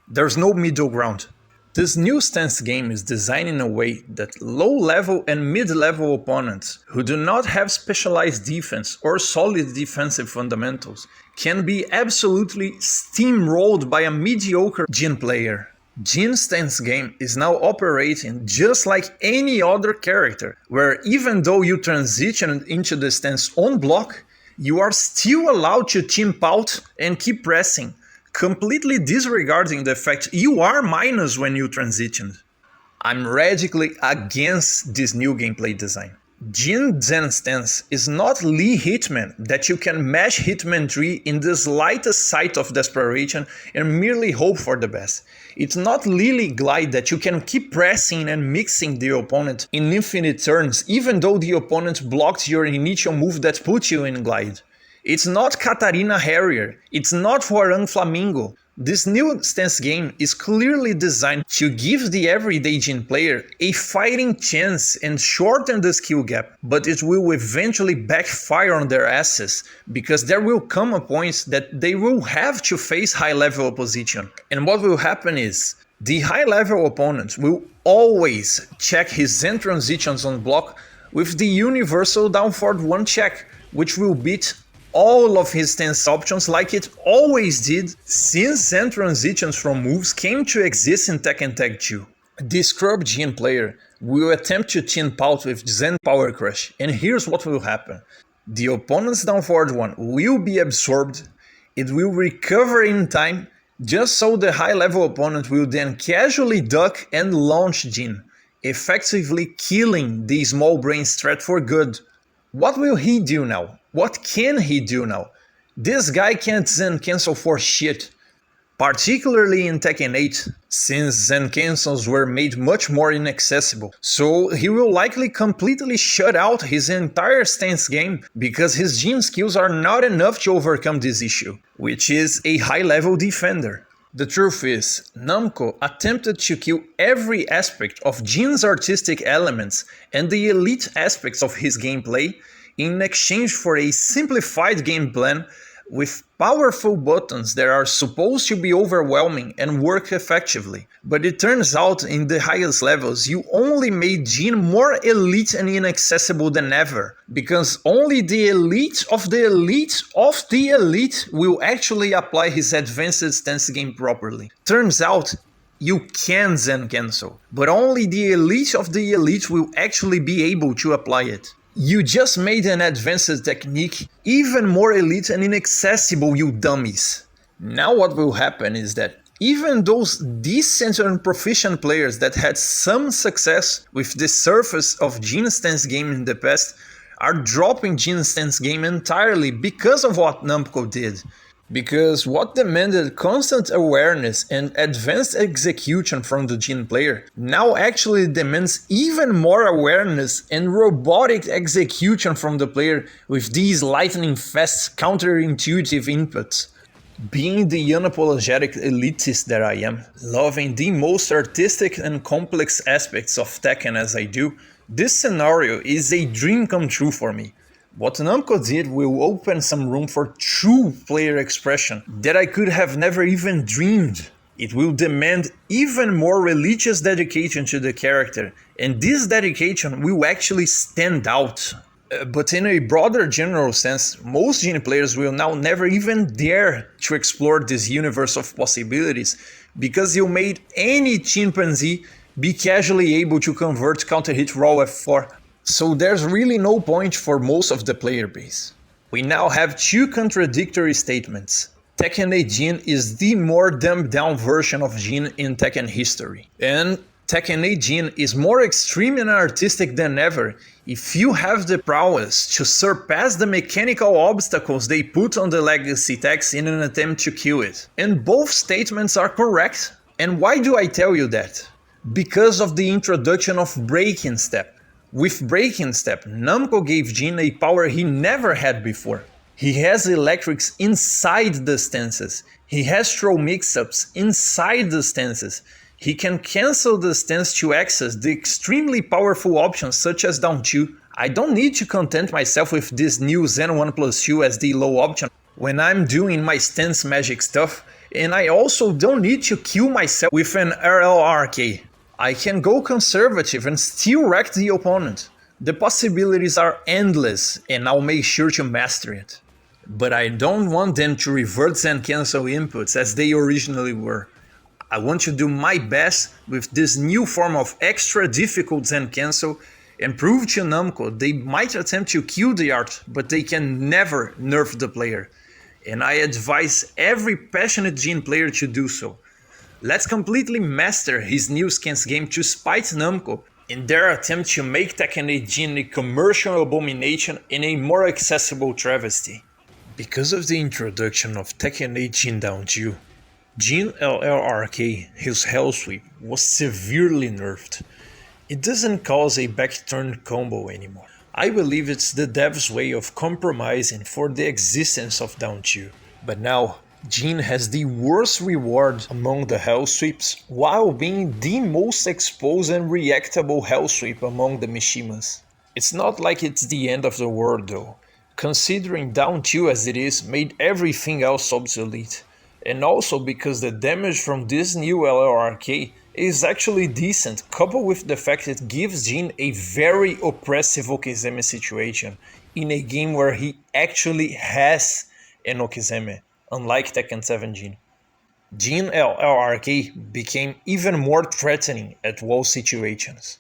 There's no middle ground. This new stance game is designed in a way that low-level and mid-level opponents who do not have specialized defense or solid defensive fundamentals can be absolutely steamrolled by a mediocre Jin player. Jin stance game is now operating just like any other character, where even though you transition into the stance on block, you are still allowed to chimp out and keep pressing, completely disregarding the fact you are minus when you transitioned. I'm radically against this new gameplay design. Jin Zen stance is not Lee Hitman that you can mash Hitman 3 in the slightest sight of desperation and merely hope for the best. It's not Lily Glide that you can keep pressing and mixing the opponent in infinite turns even though the opponent blocked your initial move that put you in glide. It's not Katarina Harrier, it's not Huarang Flamingo. This new stance game is clearly designed to give the everyday Jin player a fighting chance and shorten the skill gap, but it will eventually backfire on their asses, because there will come a point that they will have to face high-level opposition. And what will happen is, the high-level opponent will always check his Zen transitions on block with the universal down forward 1 check, which will beat all of his stance options like it always did since Zen transitions from moves came to exist in Tekken Tag 2. The scrub Jin player will attempt to chimp out with Zen Power Crush, and here's what will happen. The opponent's down forward 1 will be absorbed, it will recover in time, just so the high level opponent will then casually duck and launch Jin, effectively killing the small brain threat for good. What will he do now? What can he do now? This guy can't Zen cancel for shit. Particularly in Tekken 8, since Zen cancels were made much more inaccessible, so he will likely completely shut out his entire stance game because his Jin skills are not enough to overcome this issue, which is a high level defender. The truth is, Namco attempted to kill every aspect of Jin's artistic elements and the elite aspects of his gameplay in exchange for a simplified game plan with powerful buttons that are supposed to be overwhelming and work effectively. But it turns out in the highest levels you only made Jin more elite and inaccessible than ever, because only the elite of the elite of the elite will actually apply his advanced stance game properly. Turns out you can Zen cancel, but only the elite of the elite will actually be able to apply it. You just made an advanced technique even more elite and inaccessible, you dummies. Now what will happen is that even those decent and proficient players that had some success with the surface of Jin stance game in the past are dropping Jin stance game entirely because of what Namco did. Because what demanded constant awareness and advanced execution from the Jin player now actually demands even more awareness and robotic execution from the player with these lightning fast counterintuitive inputs. Being the unapologetic elitist that I am, loving the most artistic and complex aspects of Tekken as I do, this scenario is a dream come true for me. What Namco did will open some room for true player expression that I could have never even dreamed. It will demand even more religious dedication to the character, and this dedication will actually stand out. But in a broader general sense, most Jin players will now never even dare to explore this universe of possibilities because you made any chimpanzee be casually able to convert counter-hit raw F4. So there's really no point for most of the player base. We now have two contradictory statements. Tekken 8 Jin is the more dumbed down version of Jin in Tekken history. And Tekken 8 Jin is more extreme and artistic than ever if you have the prowess to surpass the mechanical obstacles they put on the legacy text in an attempt to kill it. And both statements are correct. And why do I tell you that? Because of the introduction of Breaking Step. With Breaking Step, Namco gave Jin a power he never had before. He has electrics inside the stances. He has throw mix-ups inside the stances. He can cancel the stance to access the extremely powerful options such as down 2. I don't need to content myself with this new Zen 1+2 as the low option when I'm doing my stance magic stuff, and I also don't need to kill myself with an LLRK. I can go conservative and still wreck the opponent. The possibilities are endless and I'll make sure to master it. But I don't want them to revert Zen cancel inputs as they originally were. I want to do my best with this new form of extra difficult Zen cancel and prove to Namco they might attempt to kill the art, but they can never nerf the player. And I advise every passionate Jin player to do so. Let's completely master his new stance game to spite Namco in their attempt to make Tekken 8 Jin a commercial abomination and a more accessible travesty. Because of the introduction of Tekken 8 Jin Down 2, Jin LLRK, his Hell Sweep, was severely nerfed. It doesn't cause a back-turn combo anymore. I believe it's the dev's way of compromising for the existence of Down 2. But now, Jin has the worst reward among the Hell Sweeps, while being the most exposed and reactable Hell Sweep among the Mishimas. It's not like it's the end of the world though, considering Down 2 as it is made everything else obsolete, and also because the damage from this new LLRK is actually decent, coupled with the fact it gives Jin a very oppressive Okizeme situation in a game where he actually has an Okizeme. Unlike Tekken 7 Jin. Jin LLRK became even more threatening at wall situations.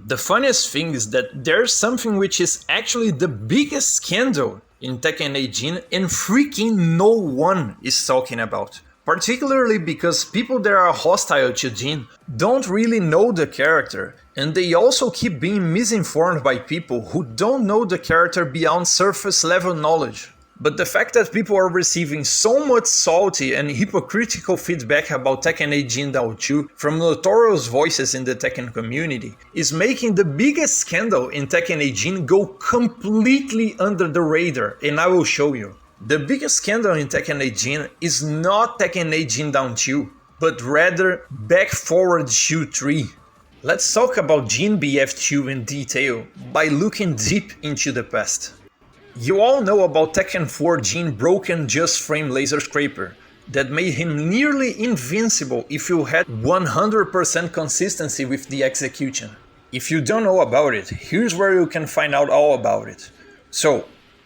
The funniest thing is that there's something which is actually the biggest scandal in Tekken 8 Jin and freaking no one is talking about. Particularly because people that are hostile to Jin don't really know the character And they also keep being misinformed by people who don't know the character beyond surface level knowledge. But the fact that people are receiving so much salty and hypocritical feedback about Tekken 8 Jin 2 from notorious voices in the Tekken community is making the biggest scandal in Tekken 8 Jin go completely under the radar, and I will show you. The biggest scandal in Tekken 8 Jin is not Tekken 8 Jin 2, but rather Back Forward Shu 3. Let's talk about Jin BF2 in detail by looking deep into the past. You all know about Tekken 4 Jin broken just frame laser scraper that made him nearly invincible if you had 100% consistency with the execution. If you don't know about it, here's where you can find out all about it. So,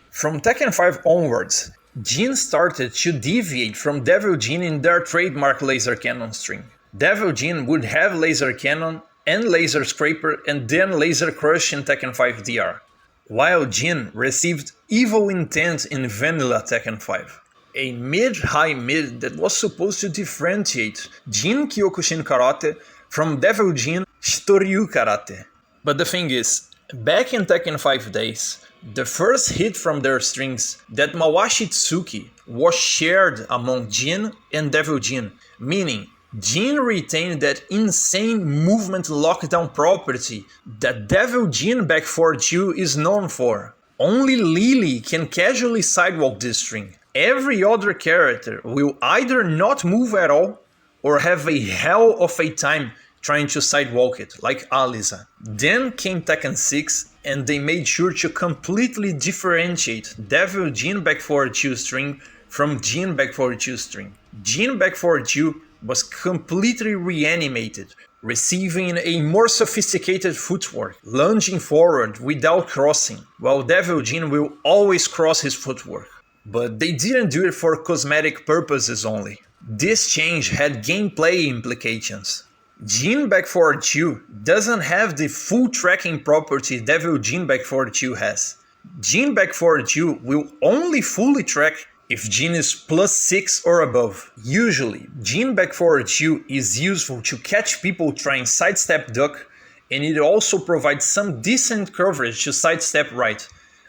from Tekken 5 onwards, Jin started to deviate from Devil Jin in their trademark laser cannon string. Devil Jin would have laser cannon and laser scraper and then laser crush in Tekken 5 DR. While Jin received Evil Intent in Vanilla Tekken 5, a mid-high mid that was supposed to differentiate Jin Kyokushin Karate from Devil Jin Shitoryu Karate. But the thing is, back in Tekken 5 days, the first hit from their strings, that Mawashi Tsuki, was shared among Jin and Devil Jin, meaning Jin retained that insane movement lockdown property that Devil Jin Back Forward 2 is known for. Only Lily can casually sidewalk this string. Every other character will either not move at all or have a hell of a time trying to sidewalk it, like Alisa. Then came Tekken 6 and they made sure to completely differentiate Devil Jin Back Forward 2 string from Jin Back Forward 2 string. Jin Back Forward 2 was completely reanimated, receiving a more sophisticated footwork, lunging forward without crossing, while Devil Jin will always cross his footwork. But they didn't do it for cosmetic purposes only. This change had gameplay implications. Jin Back Forward 2 doesn't have the full tracking property Devil Jin Back Forward 2 has. Jin Back Forward 2 will only fully track if Jin is +6 or above. Usually, Jin Back Forward 2 is useful to catch people trying sidestep duck, and it also provides some decent coverage to sidestep right,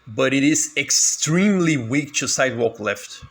but it is extremely weak to sidewalk left.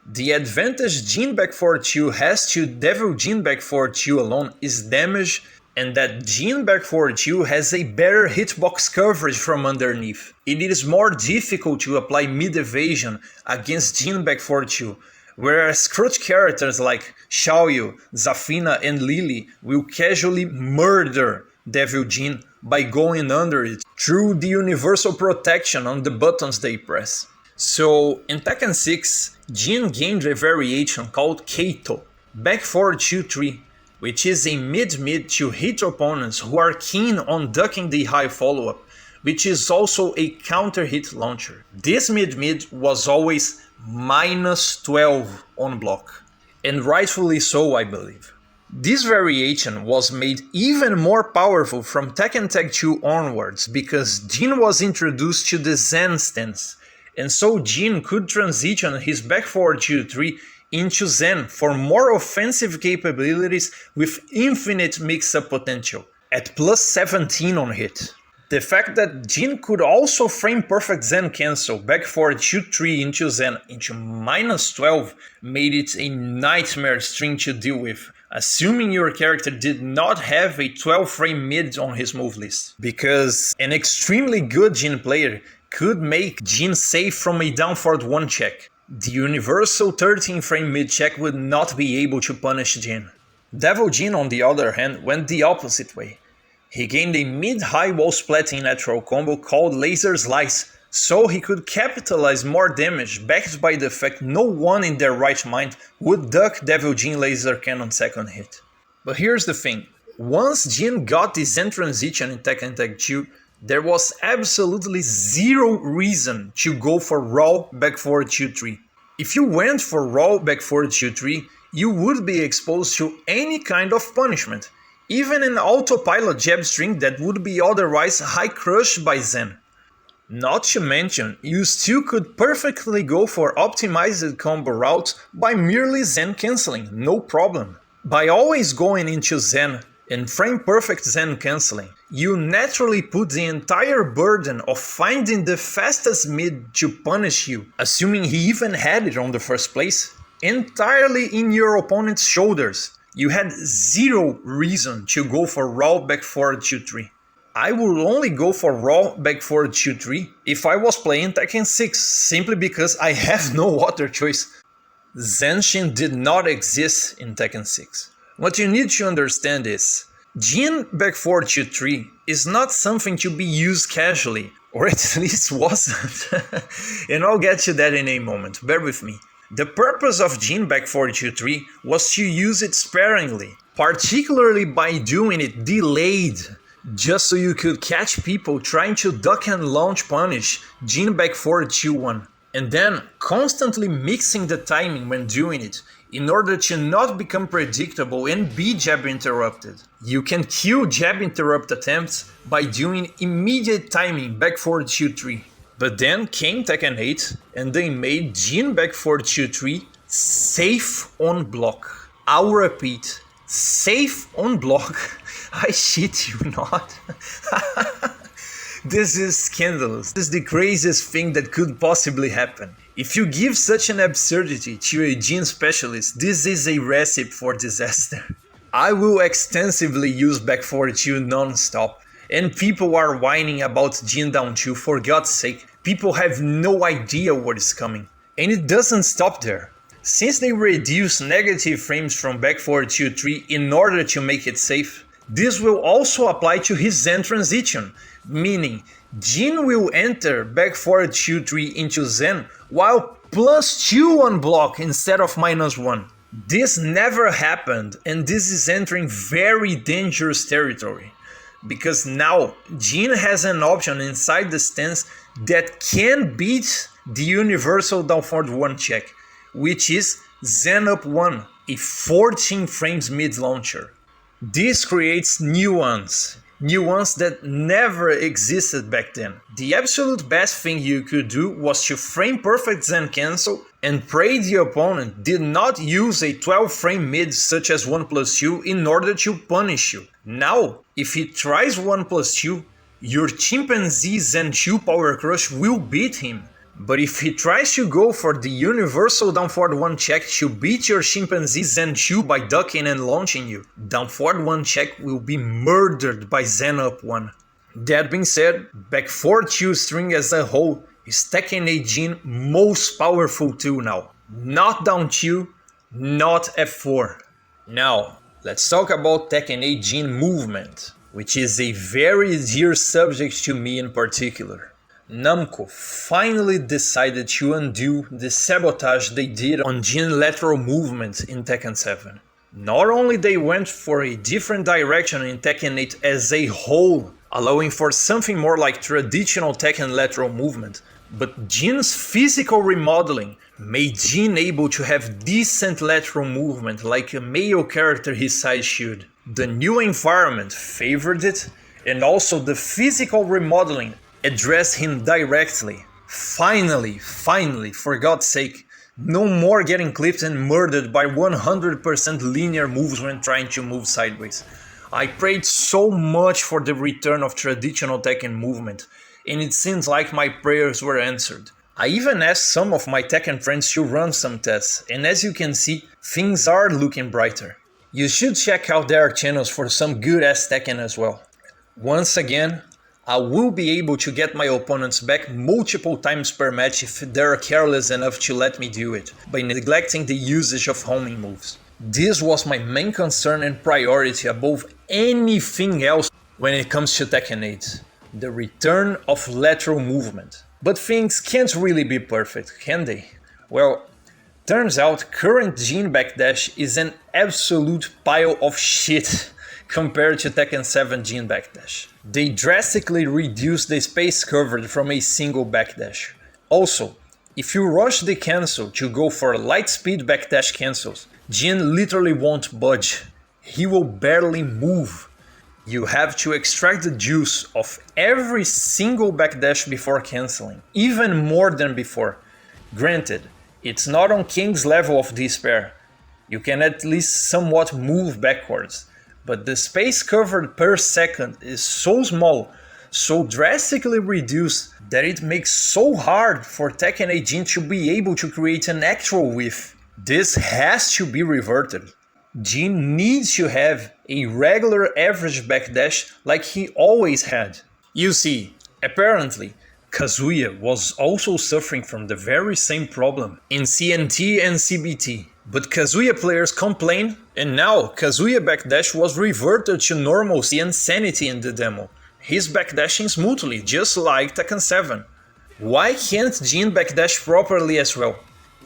The advantage Jin Back Forward 2 has to Devil Jin Back Forward 2 alone is damage, and that Jin Back Forward 2 has a better hitbox coverage from underneath. It is more difficult to apply mid-evasion against Jin Back Forward 2, whereas crutch characters like Xiaoyu, Zafina and Lily will casually murder Devil Jin by going under it through the universal protection on the buttons they press. So in Tekken 6, Jin gained a variation called Kato, Back Forward 2-3, which is a mid-mid to hit opponents who are keen on ducking the high follow-up, which is also a counter-hit launcher. This mid-mid was always -12 on block, and rightfully so, I believe. This variation was made even more powerful from Tekken Tag 2 onwards because Jin was introduced to the Zen stance, and so Jin could transition his Back Forward 2-3 into Zen for more offensive capabilities with infinite mix-up potential, at +17 on hit. The fact that Jin could also frame perfect Zen cancel Back Forward 2-3 into Zen into -12 made it a nightmare string to deal with, assuming your character did not have a 12 frame mid on his move list. Because an extremely good Jin player could make Jin safe from a down forward 1 check. The universal 13 frame mid check would not be able to punish Jin. Devil Jin on the other hand went the opposite way. He gained a mid-high wall splatting lateral combo called Laser Slice, so he could capitalize more damage backed by the fact no one in their right mind would duck Devil Jin laser cannon second hit. But here's the thing, once Jin got the Zen transition in Tekken Tag 2, there was absolutely zero reason to go for raw Back Forward 2-3. If you went for raw Back Forward 2-3, you would be exposed to any kind of punishment, even an autopilot jab string that would be otherwise high crushed by Zen. Not to mention, you still could perfectly go for optimized combo routes by merely Zen cancelling, no problem. By always going into Zen, In frame perfect Zen cancelling, you naturally put the entire burden of finding the fastest mid to punish you, assuming he even had it on the first place, entirely in your opponent's shoulders. You had zero reason to go for raw back forward 2-3. I would only go for raw back forward 2-3 if I was playing Tekken 6, simply because I have no other choice. Sanchin did not exist in Tekken 6. What you need to understand is, Jin back forward 2-3 is not something to be used casually, or at least wasn't. And I'll get to that in a moment, bear with me. The purpose of Jin back forward 2-3 was to use it sparingly, particularly by doing it delayed, just so you could catch people trying to duck and launch punish Jin back forward 2-1, and then constantly mixing the timing when doing it in order to not become predictable and be jab interrupted. You can kill jab interrupt attempts by doing immediate timing back forward 2-3. But then came Tekken 8 and they made Jin back forward 2-3 safe on block. I'll repeat, safe on block. I shit you not. This is scandalous. This is the craziest thing that could possibly happen. If you give such an absurdity to a Jin specialist, this is a recipe for disaster. I will extensively use back forward 2 non-stop. And people are whining about Jin down 2, for God's sake. People have no idea what is coming. And it doesn't stop there. Since they reduce negative frames from back forward 2-3 in order to make it safe, this will also apply to his Zen transition, meaning Jin will enter back forward 2-3 into Zen while +2 on block instead of -1. This never happened, and this is entering very dangerous territory. Because now Jin has an option inside the stance that can beat the universal down forward 1 check, which is Zen up 1, a 14 frames mid launcher. This creates nuance that never existed back then. The absolute best thing you could do was to frame perfect Zen cancel and pray the opponent did not use a 12 frame mid such as 1+2 in order to punish you. Now, if he tries 1+2, your chimpanzee Zen 2 power crush will beat him. But if he tries to go for the universal down forward 1 check to beat your chimpanzee Zen 2 by ducking and launching you, down forward 1 check will be murdered by Zen up 1. That being said, back forward 2 string as a whole is Tekken 8 Jin most powerful tool now. Not down 2, not F4. Now, let's talk about Tekken 8 Jin movement, which is a very dear subject to me in particular. Namco finally decided to undo the sabotage they did on Jin lateral movement in Tekken 7. Not only they went for a different direction in Tekken 8 as a whole, allowing for something more like traditional Tekken lateral movement, but Jin's physical remodeling made Jin able to have decent lateral movement like a male character his size should. The new environment favored it, and also the physical remodeling addressed him directly. Finally, for God's sake, no more getting clipped and murdered by 100% linear moves when trying to move sideways. I prayed so much for the return of traditional Tekken movement, and it seems like my prayers were answered. I even asked some of my Tekken friends to run some tests, and as you can see, things are looking brighter. You should check out their channels for some good ass Tekken as well. Once again, I will be able to get my opponents back multiple times per match if they're careless enough to let me do it, by neglecting the usage of homing moves. This was my main concern and priority above anything else when it comes to Tekken 8. The return of lateral movement. But things can't really be perfect, can they? Well, turns out current Jin Backdash is an absolute pile of shit compared to Tekken 7 Jin Backdash. They drastically reduced the space covered from a single backdash. Also, if you rush the cancel to go for light speed backdash cancels, Jin literally won't budge. He will barely move. You have to extract the juice of every single backdash before canceling, even more than before. Granted, it's not on King's level of despair. You can at least somewhat move backwards, but the space covered per second is so small, so drastically reduced, that it makes so hard for Tekken 8 Jin to be able to create an actual whiff. This has to be reverted. Jin needs to have a regular average backdash like he always had. You see, apparently, Kazuya was also suffering from the very same problem in CNT and CBT. But Kazuya players complained, and now Kazuya backdash was reverted to normalcy and sanity in the demo. He's backdashing smoothly, just like Tekken 7. Why can't Jin backdash properly as well?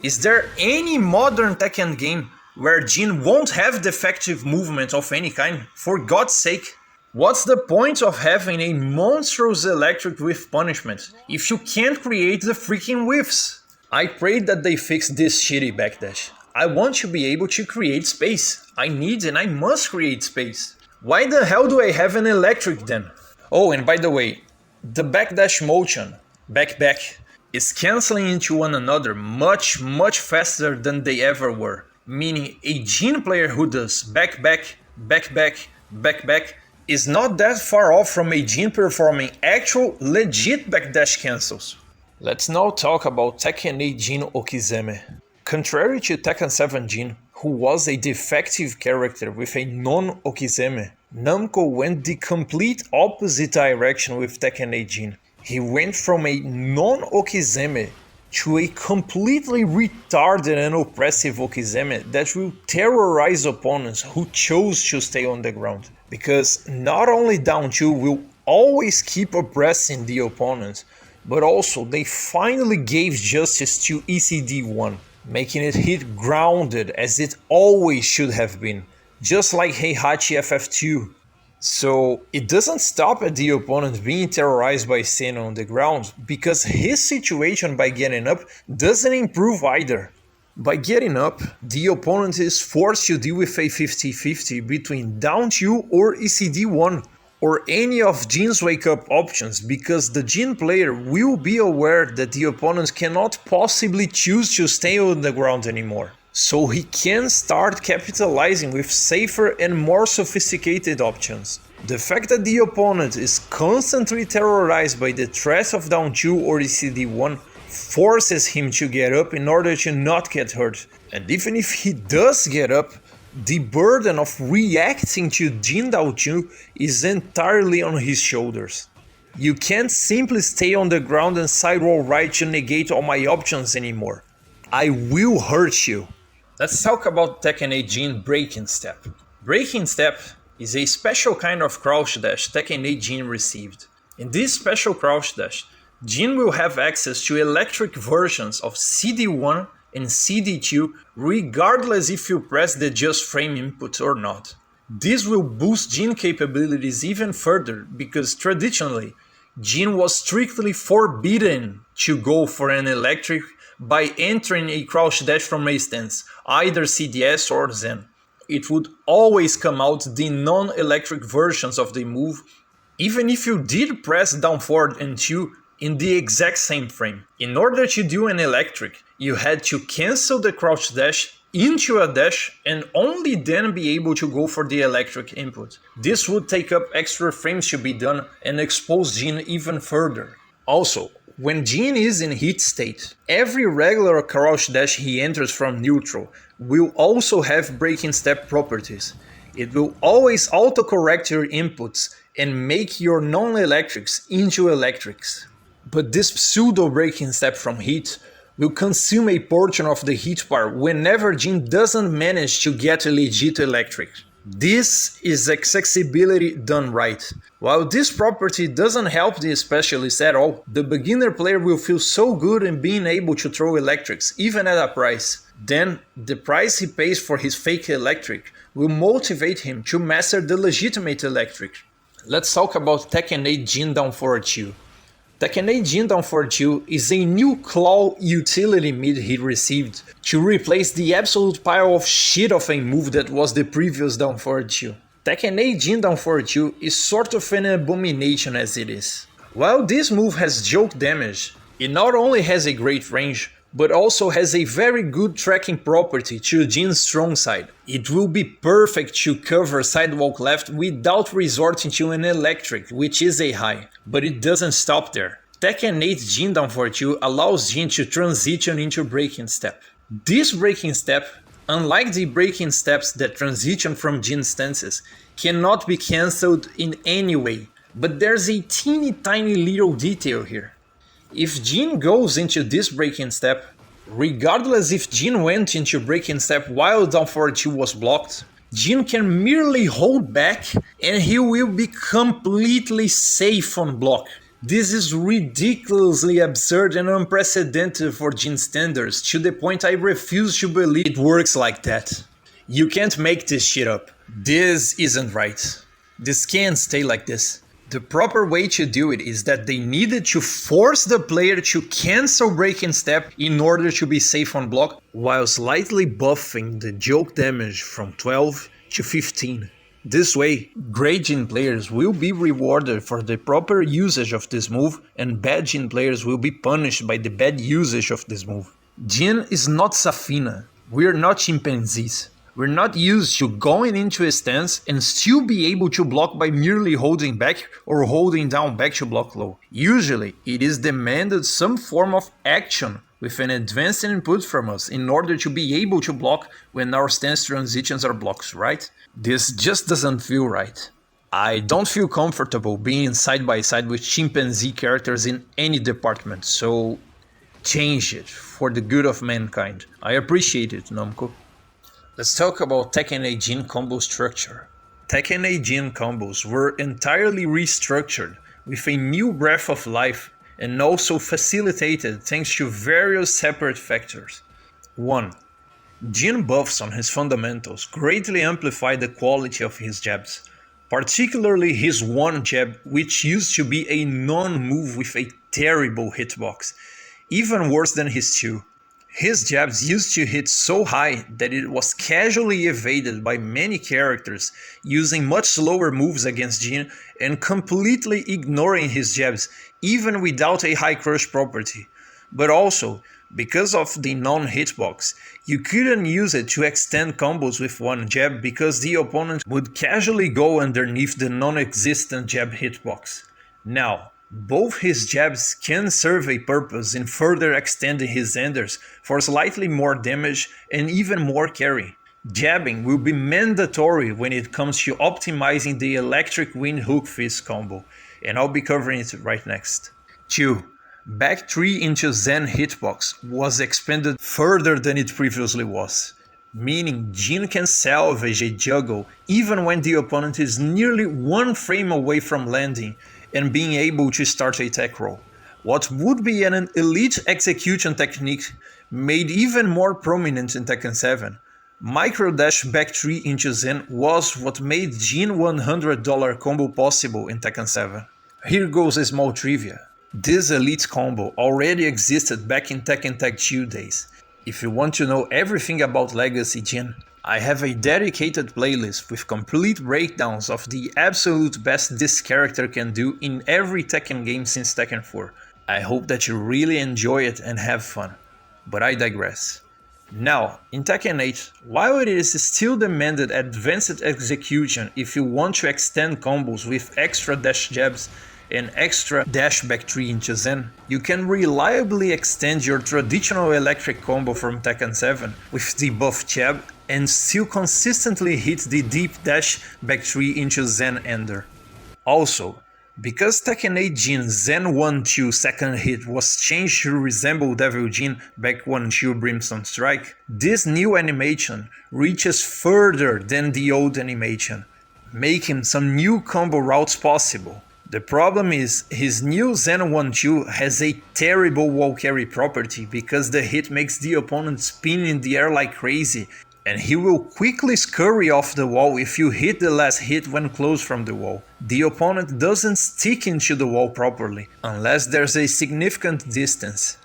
Is there any modern Tekken game where Jin won't have defective movement of any kind? For God's sake! What's the point of having a monstrous electric whiff punishment if you can't create the freaking whiffs? I pray that they fix this shitty backdash. I want to be able to create space. I need and I must create space. Why the hell do I have an electric then? Oh, and by the way, the backdash motion, back, is cancelling into one another much faster than they ever were. Meaning a Jin player who does back, is not that far off from a Jin performing actual legit backdash cancels. Let's now talk about Tekken 8 Jin Okizeme. Contrary to Tekken 7 Jin, who was a defective character with a non-Okizeme, Namco went the complete opposite direction with Tekken 8 Jin. He went from a non-Okizeme to a completely retarded and oppressive Okizeme that will terrorize opponents who chose to stay on the ground. Because not only down 2 will always keep oppressing the opponents, but also they finally gave justice to ECD1, making it hit grounded as it always should have been, just like Heihachi FF2. So it doesn't stop at the opponent being terrorized by staying on the ground, because his situation by getting up doesn't improve either. By getting up, the opponent is forced to deal with a 50-50 between down 2 or ECD1, or any of Jin's wake up options, because the Jin player will be aware that the opponent cannot possibly choose to stay on the ground anymore. So he can start capitalizing with safer and more sophisticated options. The fact that the opponent is constantly terrorized by the threat of down 2 or ECD1 forces him to get up in order to not get hurt. And even if he does get up, the burden of reacting to Jin down 2 is entirely on his shoulders. You can't simply stay on the ground and side roll right to negate all my options anymore. I will hurt you. Let's talk about Tekken 8 Jin Breaking Step. Breaking Step is a special kind of crouch dash Tekken 8 Jin received. In this special crouch dash, Jin will have access to electric versions of CD1 and CD2 regardless if you press the just frame input or not. This will boost Jin capabilities even further because traditionally, Jin was strictly forbidden to go for an electric by entering a crouch dash from a stance, either CDS or Zen. It would always come out the non-electric versions of the move, even if you did press down forward and 2 in the exact same frame. In order to do an electric, you had to cancel the crouch dash into a dash and only then be able to go for the electric input. This would take up extra frames to be done and expose Jin even further. Also, when Jin is in heat state, every regular crouch dash he enters from neutral will also have breaking step properties. It will always autocorrect your inputs and make your non-electrics into electrics. But this pseudo breaking step from heat will consume a portion of the heat bar whenever Jin doesn't manage to get a legit electric. This is accessibility done right. While this property doesn't help the specialist at all, the beginner player will feel so good in being able to throw electrics, even at a price. Then, the price he pays for his fake electric will motivate him to master the legitimate electric. Let's talk about Tekken 8 Jin Down Forward 2. Tekken 8 Jin Down Forward 2 is a new claw utility mid he received to replace the absolute pile of shit of a move that was the previous Down Forward 2. Tekken 8 Jin Down Forward 2 is sort of an abomination as it is. While this move has joke damage, it not only has a great range, but also has a very good tracking property to Jin's strong side. It will be perfect to cover sidewalk left without resorting to an electric, which is a high, but it doesn't stop there. Tekken 8 Jin down for 2 allows Jin to transition into breaking step. This breaking step, unlike the breaking steps that transition from Jin stances, cannot be cancelled in any way, but there's a teeny tiny little detail here. If Jin goes into this breaking step, regardless if Jin went into breaking step while down forward 2 was blocked, Jin can merely hold back and he will be completely safe on block. This is ridiculously absurd and unprecedented for Jin standards, to the point I refuse to believe it works like that. You can't make this shit up. This isn't right. This can't stay like this. The proper way to do it is that they needed to force the player to cancel breaking step in order to be safe on block, while slightly buffing the joke damage from 12 to 15. This way, great Jin players will be rewarded for the proper usage of this move, and bad Jin players will be punished by the bad usage of this move. Jin is not Safina. We're not chimpanzees. We're not used to going into a stance and still be able to block by merely holding back or holding down back to block low. Usually, it is demanded some form of action with an advanced input from us in order to be able to block when our stance transitions are blocks, right? This just doesn't feel right. I don't feel comfortable being side by side with chimpanzee characters in any department, so change it for the good of mankind. I appreciate it, Namco. Let's talk about Tekken 8 Jin Combo Structure. Tekken 8 Jin combos were entirely restructured with a new breath of life and also facilitated thanks to various separate factors. 1. Jin buffs on his fundamentals greatly amplify the quality of his jabs, particularly his one jab, which used to be a non-move with a terrible hitbox, even worse than his two. His jabs used to hit so high that it was casually evaded by many characters using much slower moves against Jin and completely ignoring his jabs even without a high crush property. But also, because of the non-hitbox, you couldn't use it to extend combos with one jab because the opponent would casually go underneath the non-existent jab hitbox. Now, both his jabs can serve a purpose in further extending his enders for slightly more damage and even more carry. Jabbing will be mandatory when it comes to optimizing the electric wind hook fist combo, and I'll be covering it right next. 2. Back 3 into Zen hitbox was expanded further than it previously was, meaning Jin can salvage a juggle even when the opponent is nearly one frame away from landing and being able to start a tech roll. What would be an elite execution technique made even more prominent in Tekken 7. Micro dash back 3 into Zen was what made Jin $100 combo possible in Tekken 7. Here goes a small trivia. This elite combo already existed back in Tekken Tag 2 days. If you want to know everything about Legacy Jin, I have a dedicated playlist with complete breakdowns of the absolute best this character can do in every Tekken game since Tekken 4. I hope that you really enjoy it and have fun, but I digress. Now, in Tekken 8, while it is still demanded advanced execution if you want to extend combos with extra dash jabs and extra dash back 3 into Zen, you can reliably extend your traditional electric combo from Tekken 7 with the buff jab and still consistently hit the deep dash back 3 into Zen ender. Also, because Tekken 8 Jin Zen 1-2 second hit was changed to resemble Devil Jin back 1-2 Brimstone Strike, this new animation reaches further than the old animation, making some new combo routes possible. The problem is, his new Zen 1-2 has a terrible wall carry property because the hit makes the opponent spin in the air like crazy, and he will quickly scurry off the wall if you hit the last hit when close from the wall. The opponent doesn't stick into the wall properly, unless there's a significant distance.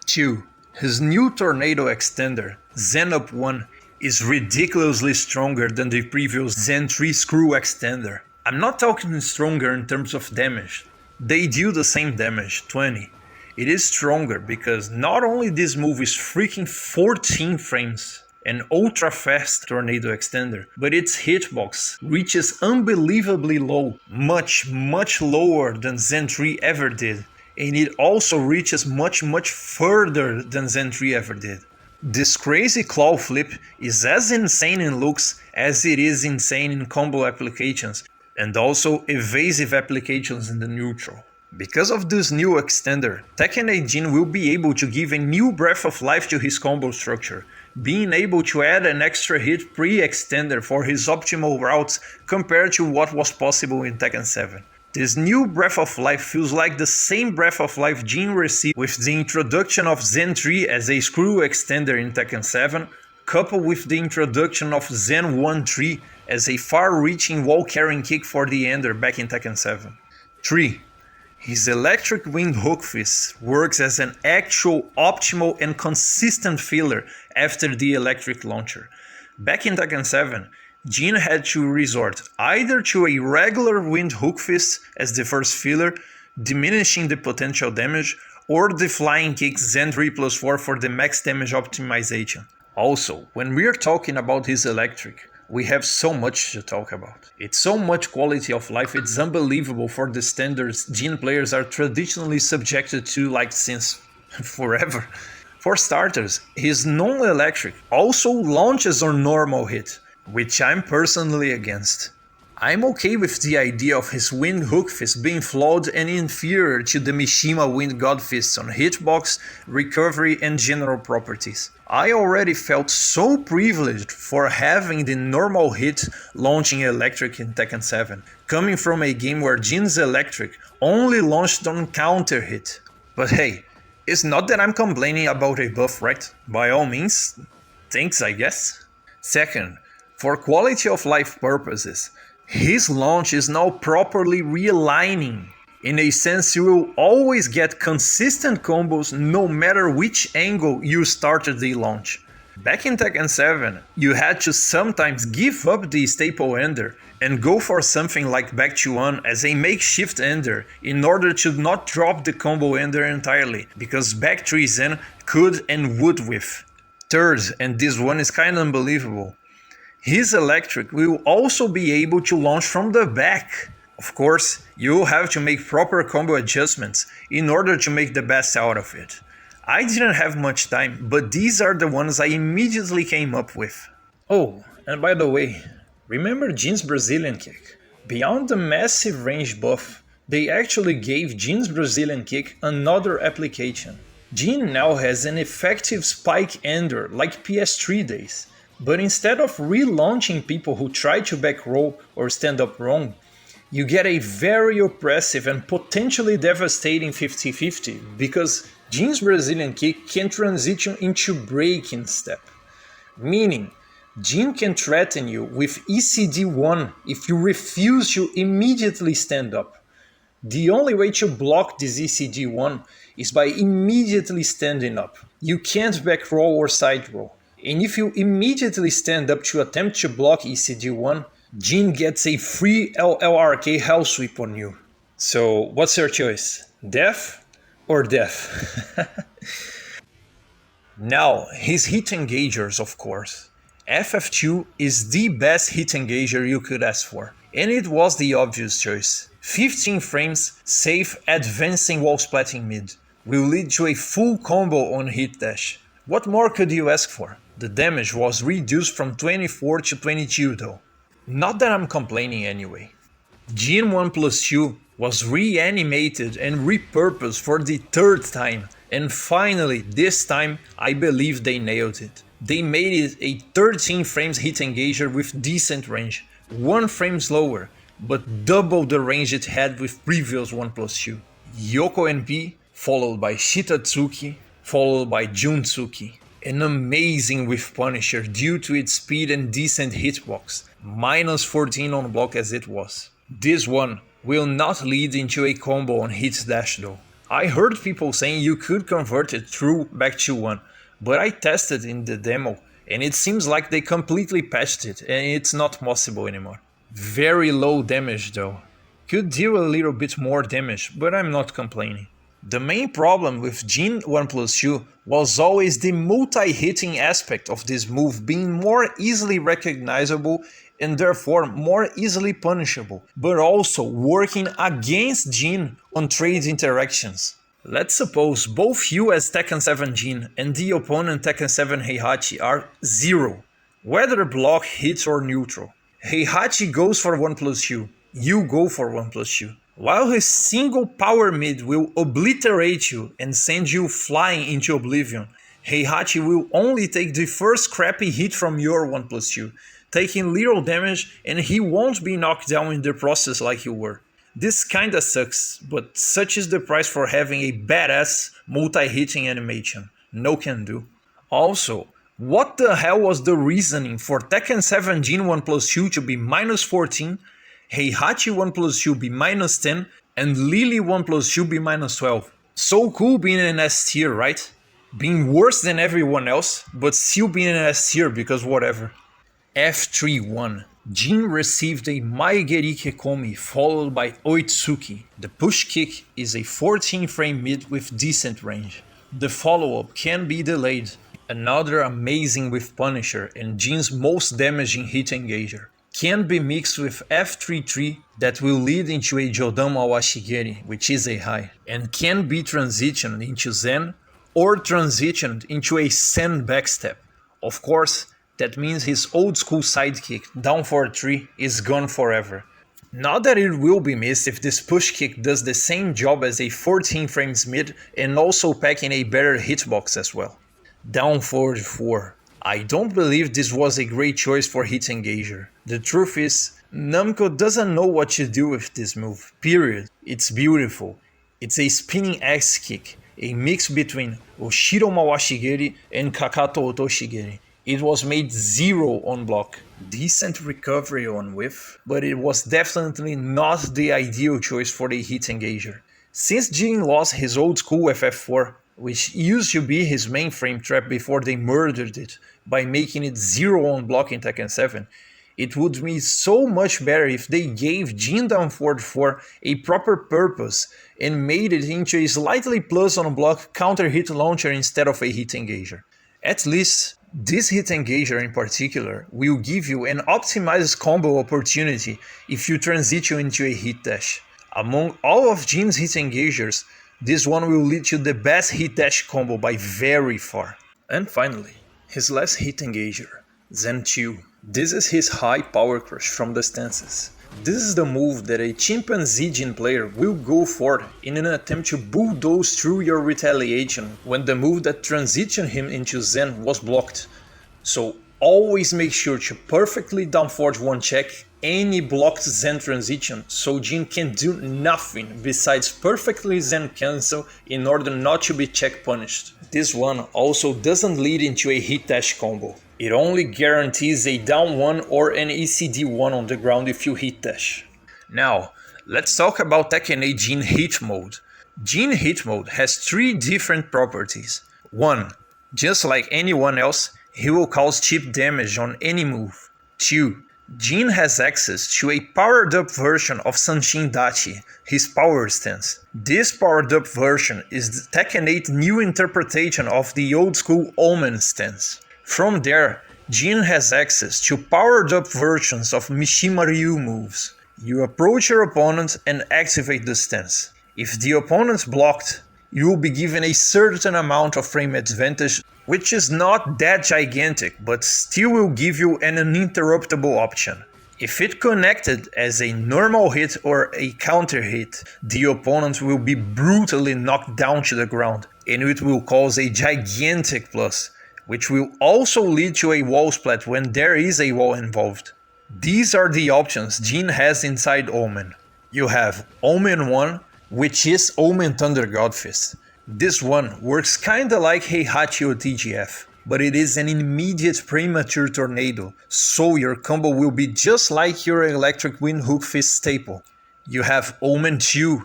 2. His new Tornado Extender, Zen Up 1, is ridiculously stronger than the previous Zen 3 Screw Extender. I'm not talking stronger in terms of damage. They do the same damage, 20. It is stronger because not only this move is freaking 14 frames, an ultra fast tornado extender, but its hitbox reaches unbelievably low, much lower than Zen 3 ever did, and it also reaches much further than Zen 3 ever did. This crazy claw flip is as insane in looks as it is insane in combo applications, and also evasive applications in the neutral. Because of this new extender, Tekken 8 Jin will be able to give a new breath of life to his combo structure, being able to add an extra hit pre-extender for his optimal routes compared to what was possible in Tekken 7. This new breath of life feels like the same breath of life Jin received with the introduction of Zen 3 as a screw extender in Tekken 7, coupled with the introduction of Zen 1-3 as a far-reaching wall-carrying kick for the ender back in Tekken 7. 3. His electric winged hook fist works as an actual optimal and consistent filler after the electric launcher. Back in Tekken 7, Jin had to resort either to a regular winged hook fist as the first filler, diminishing the potential damage, or the flying kick Zen 3+4 for the max damage optimization. Also, when we are talking about his electric, we have so much to talk about. It's so much quality of life, it's unbelievable for the standards Jin players are traditionally subjected to like since forever. For starters, his non-electric also launches on normal hit, which I'm personally against. I'm okay with the idea of his wind hook fist being flawed and inferior to the Mishima wind god fists on hitbox, recovery and general properties. I already felt so privileged for having the normal hit launching electric in Tekken 7, coming from a game where Jin's electric only launched on counter hit. But hey, it's not that I'm complaining about a buff, right? By all means, thanks I guess. Second, for quality of life purposes, his launch is now properly realigning. In a sense, you will always get consistent combos no matter which angle you started the launch. Back in Tekken 7, you had to sometimes give up the staple ender and go for something like back to 1 as a makeshift ender in order to not drop the combo ender entirely, because back 3 Zen could and would whiff. Third, and this one is kinda unbelievable, his electric will also be able to launch from the back. Of course, you'll have to make proper combo adjustments in order to make the best out of it. I didn't have much time, but these are the ones I immediately came up with. Oh, and by the way, remember Jin's Brazilian kick? Beyond the massive range buff, they actually gave Jin's Brazilian kick another application. Jin now has an effective spike ender like PS3 days. But instead of relaunching people who try to back roll or stand up wrong, you get a very oppressive and potentially devastating 50-50 because Jin's Brazilian kick can transition into breaking step. Meaning, Jin can threaten you with ECD1 if you refuse to immediately stand up. The only way to block this ECD1 is by immediately standing up. You can't back roll or side roll. And if you immediately stand up to attempt to block ECD1, Jin gets a free LLRK hell sweep on you. So what's your choice? Death or death? Now, his hit engagers, of course. FF2 is the best hit engager you could ask for, and it was the obvious choice. 15 frames, safe advancing wall splatting mid, will lead to a full combo on hit dash. What more could you ask for? The damage was reduced from 24 to 22 though. Not that I'm complaining anyway. Jin 1+2 was reanimated and repurposed for the third time, and finally this time I believe they nailed it. They made it a 13 frames hit engager with decent range, 1 frame slower, but double the range it had with previous 1+2. Yoko NP, followed by Shitatsuki, followed by Juntsuki. An amazing with Punisher due to its speed and decent hitbox, minus 14 on block as it was. This one will not lead into a combo on hit dash though. I heard people saying you could convert it through back to 1, but I tested in the demo and it seems like they completely patched it and it's not possible anymore. Very low damage though. Could deal a little bit more damage, but I'm not complaining. The main problem with Jin 1+2 was always the multi-hitting aspect of this move being more easily recognizable and therefore more easily punishable, but also working against Jin on trade interactions. Let's suppose both you as Tekken 7 Jin and the opponent Tekken 7 Heihachi are 0, whether block, hit or neutral. Heihachi goes for 1+2, you go for 1+2. While his single power mid will obliterate you and send you flying into oblivion, Heihachi will only take the first crappy hit from your 1+2, taking little damage, and he won't be knocked down in the process like you were. This kinda sucks, but such is the price for having a badass multi-hitting animation. No can do. Also, what the hell was the reasoning for Tekken 7 Jin 1+2 to be -14, Heihachi 1+2 be -10, and Lily 1+2 be -12? So cool being an S tier, right? Being worse than everyone else, but still being an S tier because whatever. F3-1. Jin received a Mae Geri Kekomi followed by Oitsuki. The push kick is a 14 frame mid with decent range. The follow-up can be delayed. Another amazing with Punisher and Jin's most damaging hit engager. Can be mixed with F3-3 that will lead into a Jodan Mawashi Geri, which is a high, and can be transitioned into Zen or transitioned into a Sen backstep. Of course, that means his old school sidekick, down for 3, is gone forever. Not that it will be missed if this push kick does the same job as a 14 frames mid and also packing a better hitbox as well. Down forward 4. I don't believe this was a great choice for hit engager. The truth is, Namco doesn't know what to do with this move, period. It's beautiful. It's a spinning axe kick, a mix between Oshiro Mawashi Geri and Kakato Otoshi Geri. It was made 0 on block. Decent recovery on whiff, but it was definitely not the ideal choice for a hit engager. Since Jin lost his old school FF4, which used to be his main frame trap before they murdered it by making it 0 on block in Tekken 7, it would be so much better if they gave Jin down forward 4 a proper purpose and made it into a slightly plus on block counter hit launcher instead of a hit engager. At least, this hit engager in particular will give you an optimized combo opportunity if you transition into a hit dash. Among all of Jin's hit engagers, this one will lead to the best hit dash combo by very far. And finally, his last hit engager, Zen 2. This is his high power crush from the stances. This is the move that a chimpanzee Jin player will go for in an attempt to bulldoze through your retaliation when the move that transitioned him into Zen was blocked. So always make sure to perfectly downforward 1 check any blocked Zen transition so Jin can do nothing besides perfectly Zen cancel in order not to be check punished. This one also doesn't lead into a hit dash combo. It only guarantees a down 1 or an ECD 1 on the ground if you hit dash. Now, let's talk about Tekken 8 Jin Heat Mode. Jin Heat Mode has 3 different properties. 1. Just like anyone else, he will cause cheap damage on any move. 2. Jin has access to a powered up version of Sanchin Dachi, his power stance. This powered up version is the Tekken 8 new interpretation of the old school Omen stance. From there, Jin has access to powered up versions of Mishima-ryu moves. You approach your opponent and activate the stance. If the opponent blocked, you will be given a certain amount of frame advantage, which is not that gigantic, but still will give you an uninterruptible option. If it connected as a normal hit or a counter hit, the opponent will be brutally knocked down to the ground, and it will cause a gigantic plus, which will also lead to a wall splat when there is a wall involved. These are the options Jin has inside Omen. You have Omen 1, which is Omen Thunder Godfist. This one works kinda like Heihachi TGF, but it is an immediate premature tornado, so your combo will be just like your Electric Wind Hook Fist staple. You have Omen 2,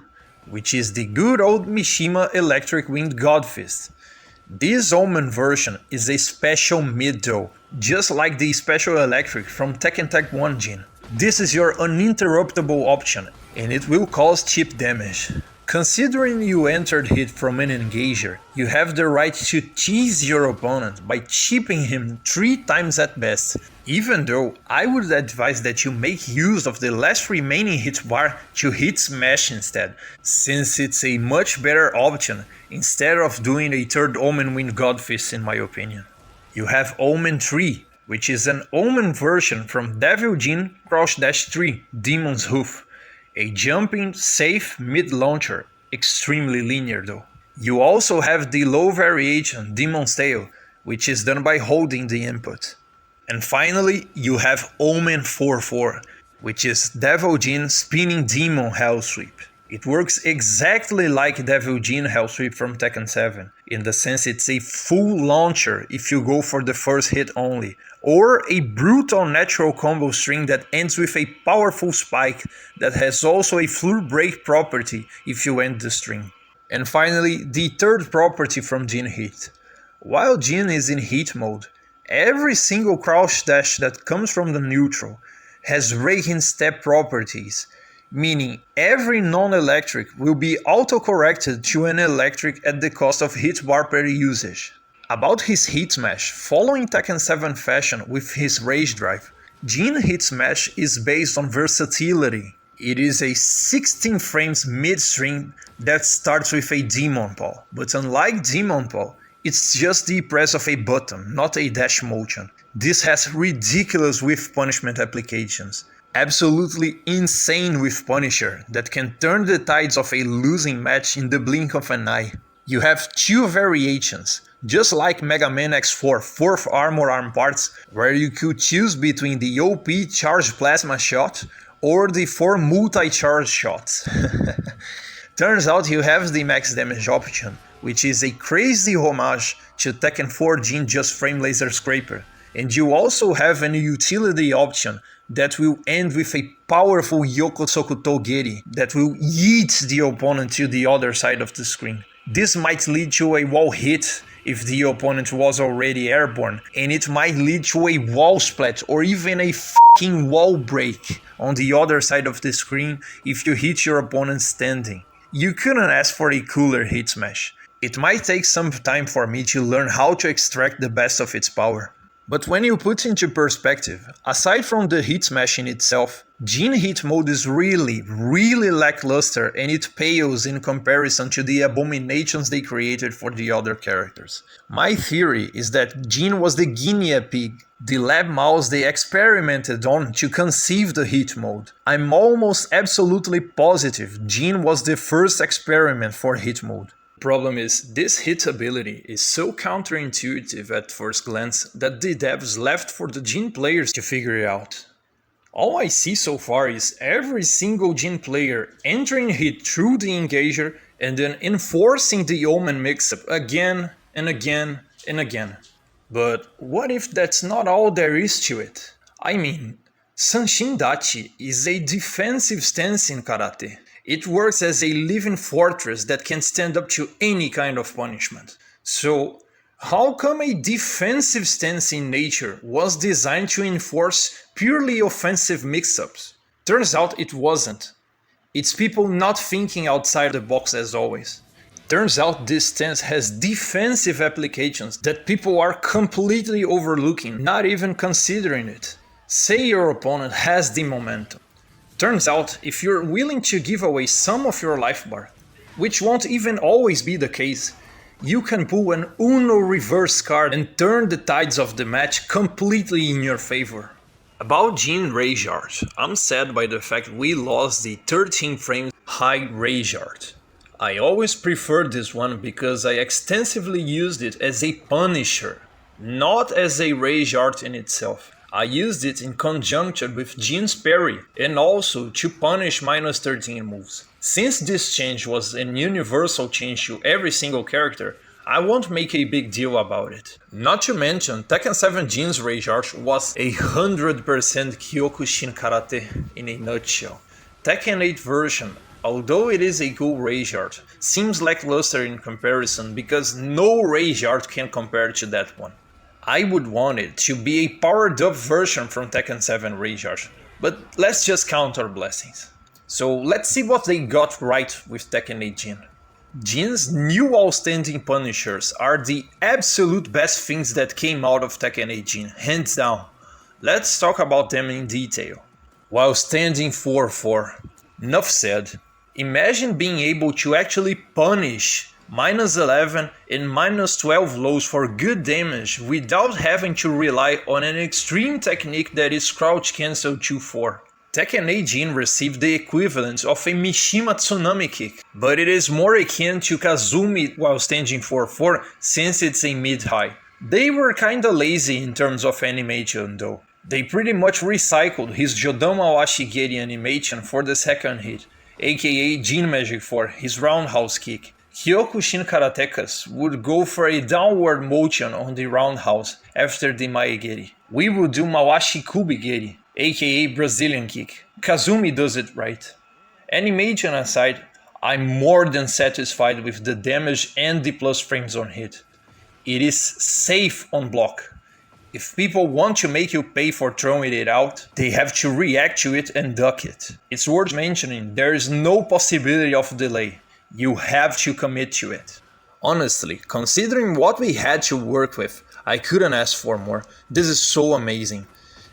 which is the good old Mishima Electric Wind Godfist. This Omen version is a special mid though, just like the special electric from Tekken Tag 1 Jin. This is your uninterruptible option, and it will cause cheap damage. Considering you entered Hit from an engager, you have the right to tease your opponent by chipping him 3 times at best, even though I would advise that you make use of the last remaining hit bar to hit smash instead, since it's a much better option instead of doing a third Omen with Godfist in my opinion. You have Omen 3, which is an Omen version from Devil Jin Crouch Dash 3 Demon's Hoof. A jumping, safe mid-launcher, extremely linear though. You also have the low variation Demon's Tail, which is done by holding the input. And finally, you have Omen 4-4, which is Devil Jin Spinning Demon Hell Sweep. It works exactly like Devil Jin Hell Sweep from Tekken 7, in the sense it's a full launcher if you go for the first hit only, or a brutal natural combo string that ends with a powerful spike that has also a floor break property if you end the string. And finally, the third property from Jin Heat. While Jin is in Heat mode, every single crouch dash that comes from the neutral has raking step properties, meaning every non-electric will be auto-corrected to an electric at the cost of hit bar per usage. About his hit smash, following Tekken 7 fashion with his rage drive, Jin hit smash is based on versatility. It is a 16 frames mid-string that starts with a demon paw, but unlike demon paw, it's just the press of a button, not a dash motion. This has ridiculous whiff punishment applications. Absolutely insane with Punisher that can turn the tides of a losing match in the blink of an eye. You have 2 variations, just like Mega Man X4 4th Armor Arm parts, where you could choose between the OP Charged Plasma Shot or the 4 multi-charge shots. Turns out you have the max damage option, which is a crazy homage to Tekken 4 Jin Just Frame Laser Scraper, and you also have an utility option that will end with a powerful Yoko Sokuto Geri that will yeet the opponent to the other side of the screen. This might lead to a wall hit if the opponent was already airborne, and it might lead to a wall splat or even a fucking wall break on the other side of the screen if you hit your opponent standing. You couldn't ask for a cooler hit smash. It might take some time for me to learn how to extract the best of its power. But when you put into perspective, aside from the hit smash in itself, Jin Heat Mode is really lackluster and it pales in comparison to the abominations they created for the other characters. My theory is that Jin was the guinea pig, the lab mouse they experimented on to conceive the Heat Mode. I'm almost absolutely positive Jin was the first experiment for Heat Mode. Problem is, this hit ability is so counterintuitive at first glance that the devs left for the Jin players to figure it out. All I see so far is every single Jin player entering hit through the engager and then enforcing the Omen mix-up again and again and again. But what if that's not all there is to it? I mean, Sanchin Dachi is a defensive stance in karate. It works as a living fortress that can stand up to any kind of punishment. So, how come a defensive stance in nature was designed to enforce purely offensive mix-ups? Turns out it wasn't. It's people not thinking outside the box as always. Turns out this stance has defensive applications that people are completely overlooking, not even considering it. Say your opponent has the momentum. Turns out, if you're willing to give away some of your life bar, which won't even always be the case, you can pull an Uno reverse card and turn the tides of the match completely in your favor. About Jin Rage Art, I'm sad by the fact we lost the 13 frames high Rage Art. I always preferred this one because I extensively used it as a punisher, not as a Rage Art in itself. I used it in conjunction with Jin's Parry and also to punish minus 13 moves. Since this change was an universal change to every single character, I won't make a big deal about it. Not to mention, Tekken 7 Jin's Rage Art was 100% Kyokushin karate in a nutshell. Tekken 8 version, although it is a cool Rage Art, seems lackluster in comparison because no Rage Art can compare to that one. I would want it to be a powered up version from Tekken 7 Rage Art, but let's just count our blessings. So let's see what they got right with Tekken 8 Jin. Jin's new outstanding punishers are the absolute best things that came out of Tekken 8 Jin, hands down. Let's talk about them in detail. While standing 4-4. Enough said. Imagine being able to actually punish -11 and -12 lows for good damage without having to rely on an extreme technique that is crouch cancel 2-4. Tekken 8 Jin received the equivalent of a Mishima Tsunami kick, but it is more akin to Kazumi while standing 4-4 since it's a mid-high. They were kinda lazy in terms of animation though. They pretty much recycled his Jodan Mawashi Geri animation for the second hit, aka Jin Magic 4, his roundhouse kick. Kyokushin karatekas would go for a downward motion on the roundhouse after the Mae Geri. We would do Mawashi Kubi Geri, aka Brazilian kick. Kazumi does it right. Animation aside, I'm more than satisfied with the damage and the plus frames on hit. It is safe on block. If people want to make you pay for throwing it out, they have to react to it and duck it. It's worth mentioning, there is no possibility of delay. You have to commit to it. Honestly, considering what we had to work with, I couldn't ask for more. This is so amazing.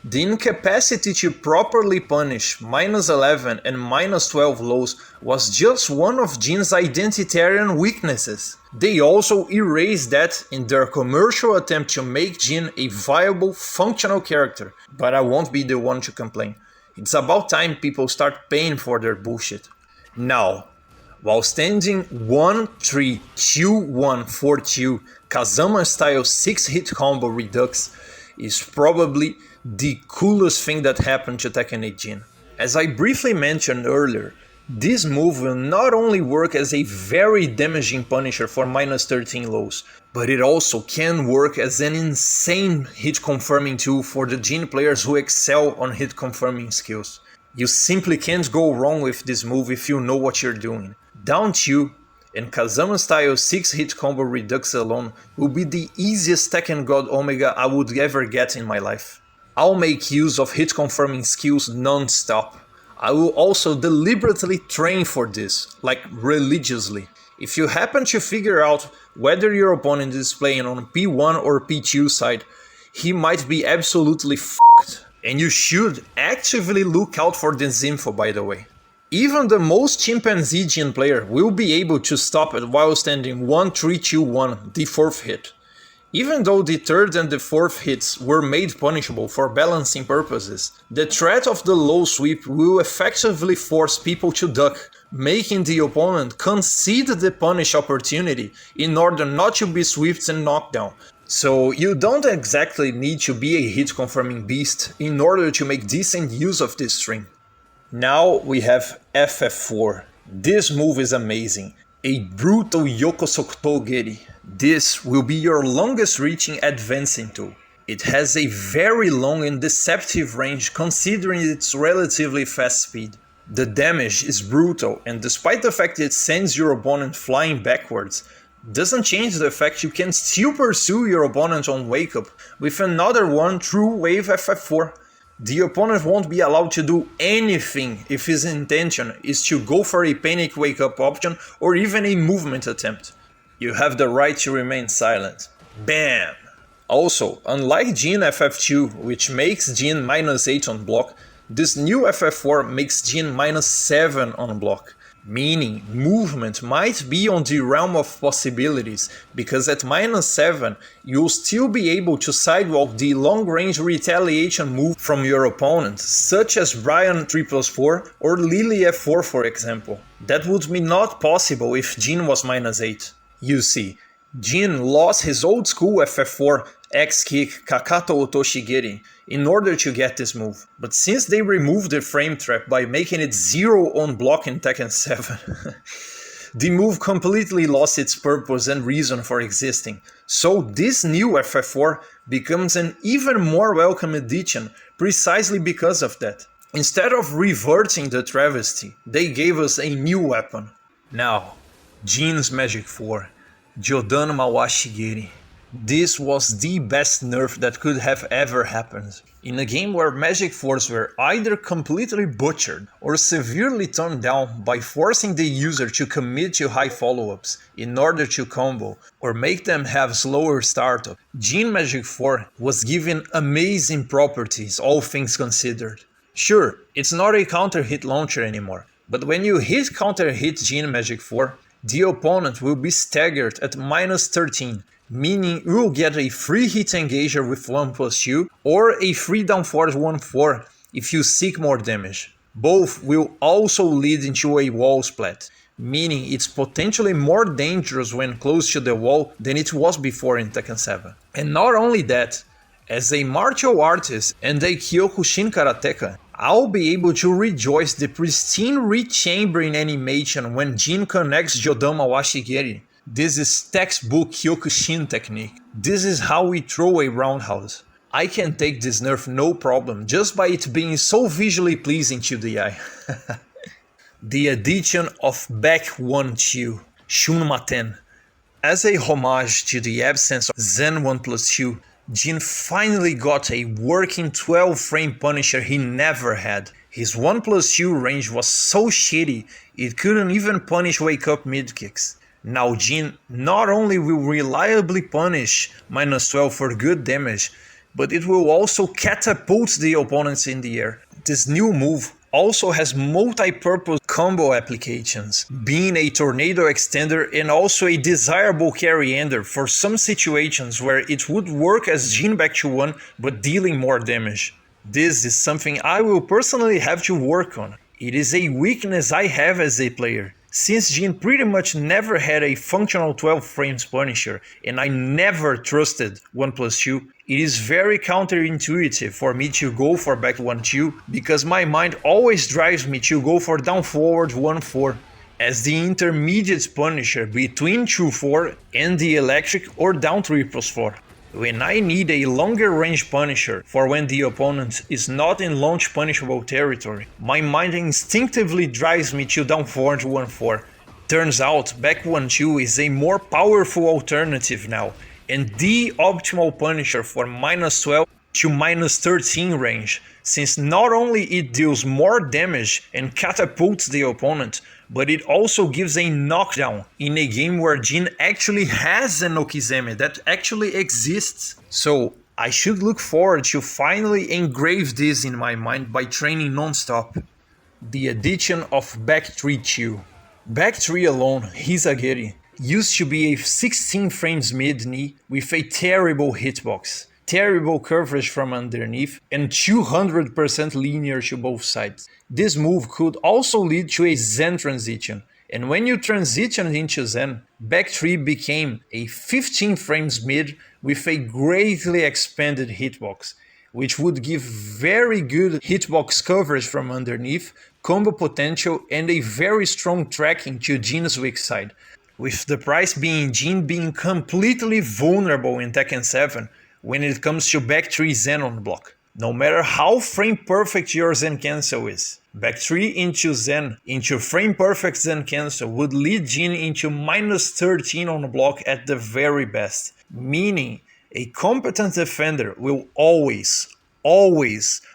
The incapacity to properly punish -11 and -12 lows was just one of Jin's identitarian weaknesses. They also erased that in their commercial attempt to make Jin a viable, functional character, but I won't be the one to complain. It's about time people start paying for their bullshit. Now, while standing 1-3-2-1-4-2, Kazama style 6-hit combo redux is probably the coolest thing that happened to Tekken 8 Jin. As I briefly mentioned earlier, this move will not only work as a very damaging punisher for -13 lows, but it also can work as an insane hit confirming tool for the Jin players who excel on hit confirming skills. You simply can't go wrong with this move if you know what you're doing. Down 2 and Kazama style 6-hit combo redux alone will be the easiest Tekken God Omega I would ever get in my life. I'll make use of hit confirming skills non-stop. I will also deliberately train for this, like religiously. If you happen to figure out whether your opponent is playing on P1 or P2 side, he might be absolutely f***ed. And you should actively look out for this info, by the way. Even the most chimpanzee Jin player will be able to stop it while standing 1-3-2-1, the 4th hit. Even though the 3rd and the 4th hits were made punishable for balancing purposes, the threat of the low sweep will effectively force people to duck, making the opponent concede the punish opportunity in order not to be swept and knocked down. So you don't exactly need to be a hit confirming beast in order to make decent use of this string. Now we have FF4. This move is amazing. A brutal Yoko Sokuto Geri. This will be your longest reaching advancing tool. It has a very long and deceptive range considering its relatively fast speed. The damage is brutal, and despite the fact it sends your opponent flying backwards, doesn't change the fact you can still pursue your opponent on wake up with another one through wave FF4. The opponent won't be allowed to do anything if his intention is to go for a panic wake up option or even a movement attempt. You have the right to remain silent. Bam! Also, unlike Jin FF2, which makes Jin -8 on block, this new FF4 makes Jin -7 on block, meaning movement might be on the realm of possibilities, because at -7 you'll still be able to sidewalk the long-range retaliation move from your opponent, such as Brian 3+4 or Lily F4 for example. That would be not possible if Jin was -8. You see, Jin lost his old school FF4 X-kick Kakato Otoshi Geri in order to get this move, but since they removed the frame trap by making it 0 on block in Tekken 7, the move completely lost its purpose and reason for existing. So this new FF4 becomes an even more welcome addition precisely because of that. Instead of reverting the travesty, they gave us a new weapon. Now, Jin's Magic 4, Jodan Mawashi Geri. This was the best nerf that could have ever happened. In a game where magic force were either completely butchered or severely toned down by forcing the user to commit to high follow-ups in order to combo or make them have slower startup, Jin Magic 4 was given amazing properties, all things considered. Sure, it's not a counter hit launcher anymore, but when you hit counter hit Jin Magic 4, the opponent will be staggered at minus 13, meaning you will get a free hit engager with 1+2 or a free down force 1-4 if you seek more damage. Both will also lead into a wall splat, meaning it's potentially more dangerous when close to the wall than it was before in Tekken 7. And not only that, as a martial artist and a Kyokushin karateka, I'll be able to rejoice the pristine rechambering animation when Jin connects Jodan Mawashi Geri. This is textbook Kyokushin technique. This is how we throw a roundhouse. I can take this nerf no problem just by it being so visually pleasing to the eye. The addition of back 1-2, Shun Maten. As a homage to the absence of Zen 1+2, Jin finally got a working 12-frame Punisher he never had. His 1+2 range was so shitty it couldn't even punish wake up mid kicks. Now Jin not only will reliably punish -12 for good damage, but it will also catapult the opponents in the air. This new move also has multi-purpose combo applications, being a tornado extender and also a desirable carry ender for some situations where it would work as Jin back to 1 but dealing more damage. This is something I will personally have to work on. It is a weakness I have as a player. Since Jin pretty much never had a functional 12 frames Punisher and I never trusted 1+2, it is very counterintuitive for me to go for back 1-2 because my mind always drives me to go for down forward 1-4 as the intermediate Punisher between 2-4 and the electric or down 3+4. When I need a longer range Punisher for when the opponent is not in launch punishable territory, my mind instinctively drives me to down forward 1-4. Turns out back 1-2 is a more powerful alternative now, and the optimal Punisher for -12 to -13 range, since not only it deals more damage and catapults the opponent, but it also gives a knockdown in a game where Jin actually has an Okizeme that actually exists. So I should look forward to finally engrave this in my mind by training non-stop. The addition of back 3-2. Back 3 alone, Hisageri, used to be a 16 frames mid knee with a terrible hitbox, terrible coverage from underneath, and 200% linear to both sides. This move could also lead to a Zen transition, and when you transitioned into Zen, back 3 became a 15 frames mid with a greatly expanded hitbox, which would give very good hitbox coverage from underneath, combo potential, and a very strong tracking to Jin's weak side. With the price being Jin being completely vulnerable in Tekken 7 when it comes to back 3 Zen on block. No matter how frame perfect your Zen cancel is, back 3 into Zen into frame perfect Zen cancel would lead Jin into -13 on block at the very best, meaning a competent defender will always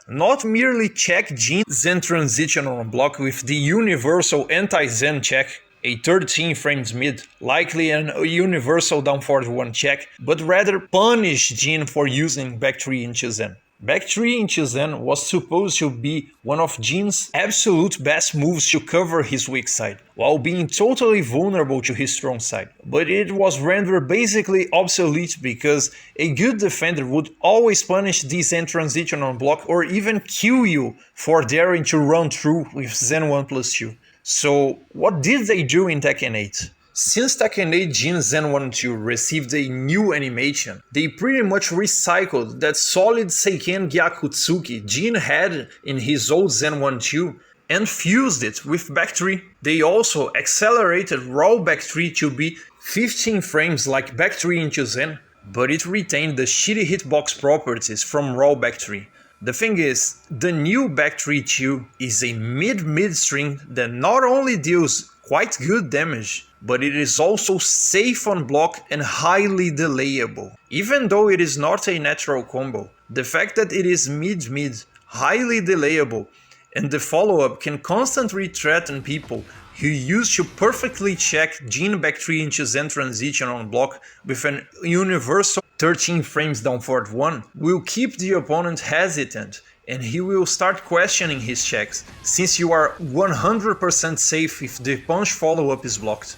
not merely check Jin Zen transition on block with the universal anti-Zen check, a 13 frames mid, likely an universal down forward 1 check, but rather punish Jin for using back 3 into Zen. Back 3 into Zen was supposed to be one of Jin's absolute best moves to cover his weak side, while being totally vulnerable to his strong side. But it was rendered basically obsolete because a good defender would always punish the Zen transition on block or even kill you for daring to run through with Zen 1+2. So what did they do in Tekken 8? Since Tekken 8 Jin Zen 1-2 received a new animation, they pretty much recycled that solid Seiken Gyakutsuki Jin had in his old Zen 1-2 and fused it with back 3. They also accelerated raw back 3 to be 15 frames like back 3 into Zen, but it retained the shitty hitbox properties from raw back 3. The thing is, the new back 3-2 is a mid-mid string that not only deals quite good damage, but it is also safe on block and highly delayable. Even though it is not a natural combo, the fact that it is mid-mid, highly delayable, and the follow-up can constantly threaten people who used to perfectly check Jin back 3 into Zen transition on block with an universal 13 frames down forward 1 will keep the opponent hesitant, and he will start questioning his checks, since you are 100% safe if the punch follow-up is blocked.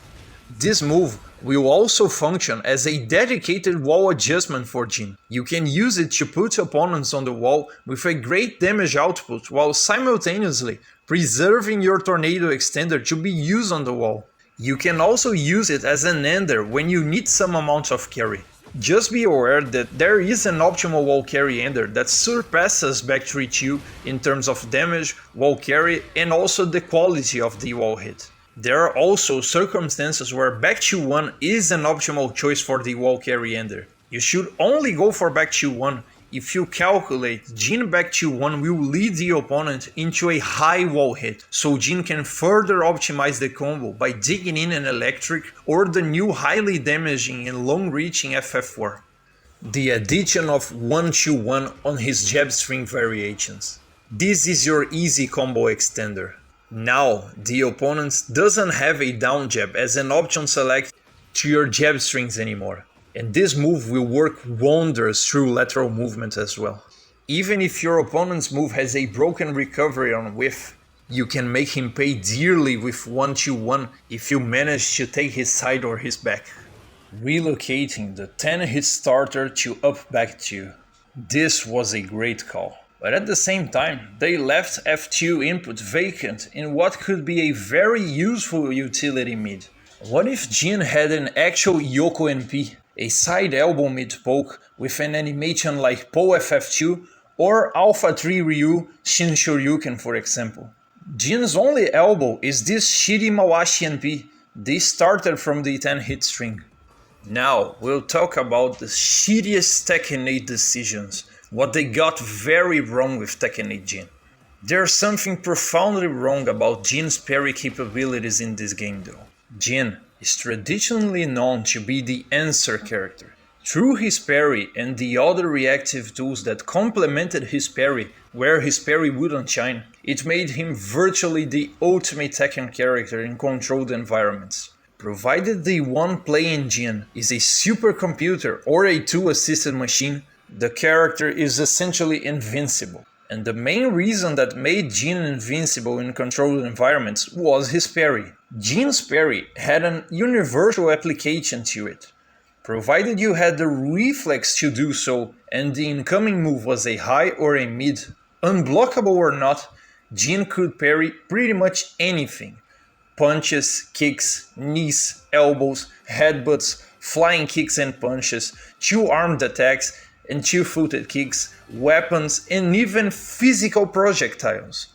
This move will also function as a dedicated wall adjustment for Jin. You can use it to put opponents on the wall with a great damage output while simultaneously preserving your tornado extender to be used on the wall. You can also use it as an ender when you need some amount of carry. Just be aware that there is an optimal wall carry ender that surpasses back 3-2 in terms of damage, wall carry, and also the quality of the wall hit. There are also circumstances where back 2-1 is an optimal choice for the wall carry ender. You should only go for back 2-1 if you calculate Jin back 2-1 will lead the opponent into a high wall hit, so Jin can further optimize the combo by digging in an electric or the new highly damaging and long-reaching FF4. The addition of 1-2-1 on his jab string variations. This is your easy combo extender. Now, the opponent doesn't have a down jab as an option select to your jab strings anymore, and this move will work wonders through lateral movement as well. Even if your opponent's move has a broken recovery on whiff, you can make him pay dearly with 1-2-1 if you manage to take his side or his back. Relocating the 10-hit starter to up back 2. This was a great call. But at the same time, they left F2 input vacant in what could be a very useful utility mid. What if Jin had an actual Yoko NP, a side elbow mid poke with an animation like Po FF2 or Alpha 3 Ryu Shin Shoryuken for example? Jin's only elbow is this shitty Mawashi NP, they started from the 10-hit string. Now we'll talk about the shittiest Tekken 8 decisions. What they got very wrong with Tekken 8 Jin. There's something profoundly wrong about Jin's parry capabilities in this game though. Jin is traditionally known to be the answer character. Through his parry and the other reactive tools that complemented his parry where his parry wouldn't shine, it made him virtually the ultimate Tekken character in controlled environments. Provided the one playing Jin is a supercomputer or a tool-assisted machine, the character is essentially invincible, and the main reason that made Jin invincible in controlled environments was his parry. Jin's parry had an universal application to it. Provided you had the reflex to do so and the incoming move was a high or a mid, unblockable or not, Jin could parry pretty much anything. Punches, kicks, knees, elbows, headbutts, flying kicks and punches, two-armed attacks, and two-footed kicks, weapons, and even physical projectiles.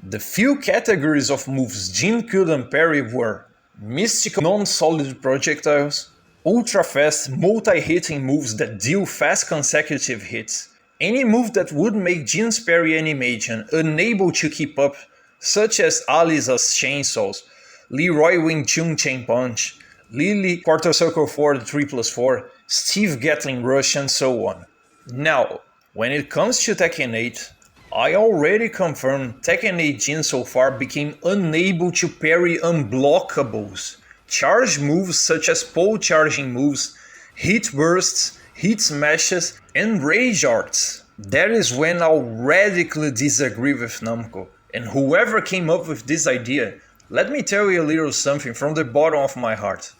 The few categories of moves Jin couldn't parry were mystical non-solid projectiles, ultra-fast multi-hitting moves that deal fast consecutive hits, any move that would make Jin's parry animation unable to keep up, such as Alisa's chainsaws, Leroy Wing Chun Chain Punch, Lily Quarter Circle 4 3+4, Steve Gatling Rush, and so on. Now, when it comes to Tekken 8, I already confirmed Tekken 8 Jin so far became unable to parry unblockables. Charge moves such as pole charging moves, hit bursts, hit smashes, and rage arts. That is when I'll radically disagree with Namco, and whoever came up with this idea, let me tell you a little something from the bottom of my heart.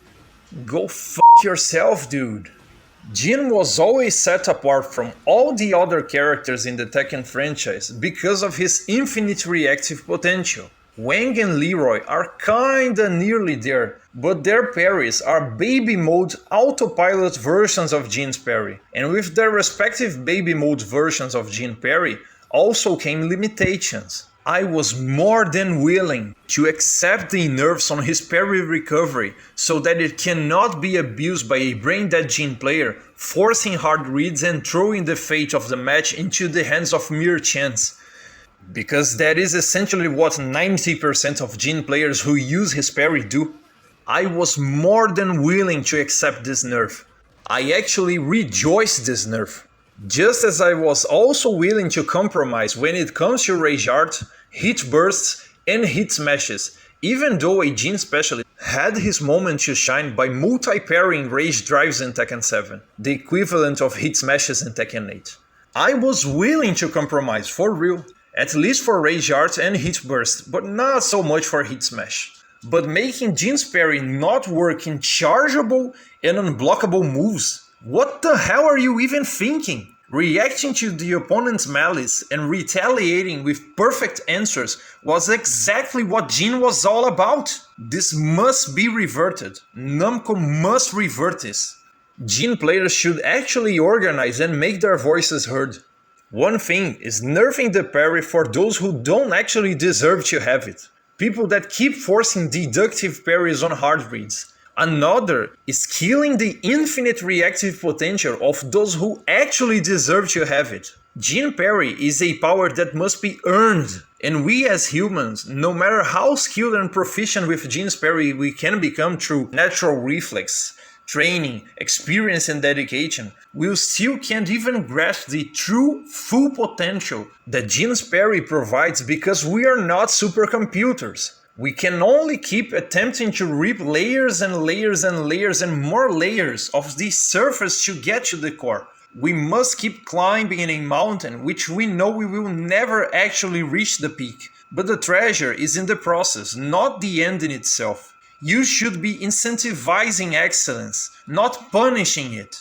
Go f*** yourself, dude. Jin was always set apart from all the other characters in the Tekken franchise because of his infinite reactive potential. Wang and Leroy are kinda nearly there, but their parries are baby mode autopilot versions of Jin's parry, and with their respective baby mode versions of Jin Parry also came limitations. I was more than willing to accept the nerfs on his parry recovery so that it cannot be abused by a brain-dead Jin player, forcing hard reads and throwing the fate of the match into the hands of mere chance. Because that is essentially what 90% of Jin players who use his parry do. I was more than willing to accept this nerf. I actually rejoiced this nerf. Just as I was also willing to compromise when it comes to rage art, hit bursts, and hit smashes, even though a Jin specialist had his moment to shine by multi-parrying rage drives in Tekken 7, the equivalent of hit smashes in Tekken 8. I was willing to compromise, for real. At least for rage art and hit burst, but not so much for hit smash. But making Jin's parry not work in chargeable and unblockable moves? What the hell are you even thinking? Reacting to the opponent's malice and retaliating with perfect answers was exactly what Jin was all about. This must be reverted. Namco must revert this. Jin players should actually organize and make their voices heard. One thing is nerfing the parry for those who don't actually deserve to have it. People that keep forcing deductive parries on hard reads. Another is killing the infinite reactive potential of those who actually deserve to have it. Jin Parry is a power that must be earned, and we as humans, no matter how skilled and proficient with Jin's parry we can become through natural reflex, training, experience and dedication, we still can't even grasp the true, full potential that Jin's parry provides because we are not supercomputers. We can only keep attempting to rip layers and layers and layers and more layers of the surface to get to the core. We must keep climbing a mountain which we know we will never actually reach the peak. But the treasure is in the process, not the end in itself. You should be incentivizing excellence, not punishing it.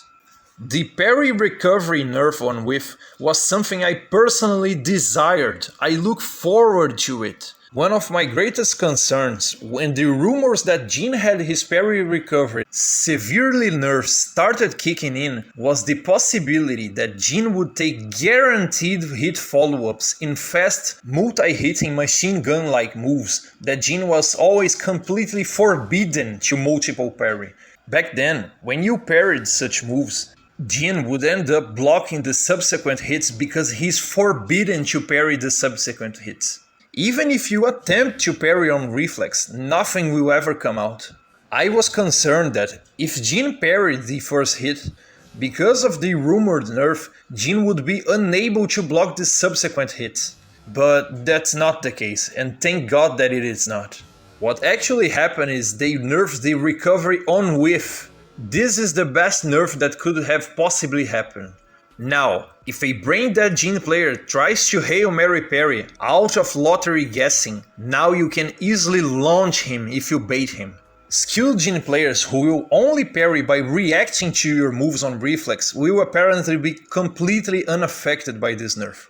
The parry recovery nerf on Whiff was something I personally desired. I look forward to it. One of my greatest concerns when the rumors that Jin had his parry recovery severely nerfed started kicking in was the possibility that Jin would take guaranteed hit follow-ups in fast, multi-hitting machine gun-like moves that Jin was always completely forbidden to multiple parry. Back then, when you parried such moves, Jin would end up blocking the subsequent hits because he's forbidden to parry the subsequent hits. Even if you attempt to parry on reflex, nothing will ever come out. I was concerned that if Jin parried the first hit, because of the rumored nerf, Jin would be unable to block the subsequent hits. But that's not the case, and thank God that it is not. What actually happened is they nerfed the recovery on whiff. This is the best nerf that could have possibly happened. Now, if a brain-dead Jin player tries to Hail Mary parry out of lottery guessing, now you can easily launch him if you bait him. Skilled Jin players who will only parry by reacting to your moves on reflex will apparently be completely unaffected by this nerf.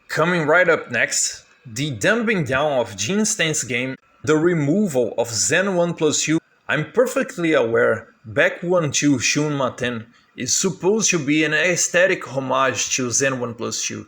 Coming right up next, the dumbing down of Jin's stance game, the removal of Zen 1+2. I'm perfectly aware Back 1-2 Shun Maten is supposed to be an aesthetic homage to Zen 1+2,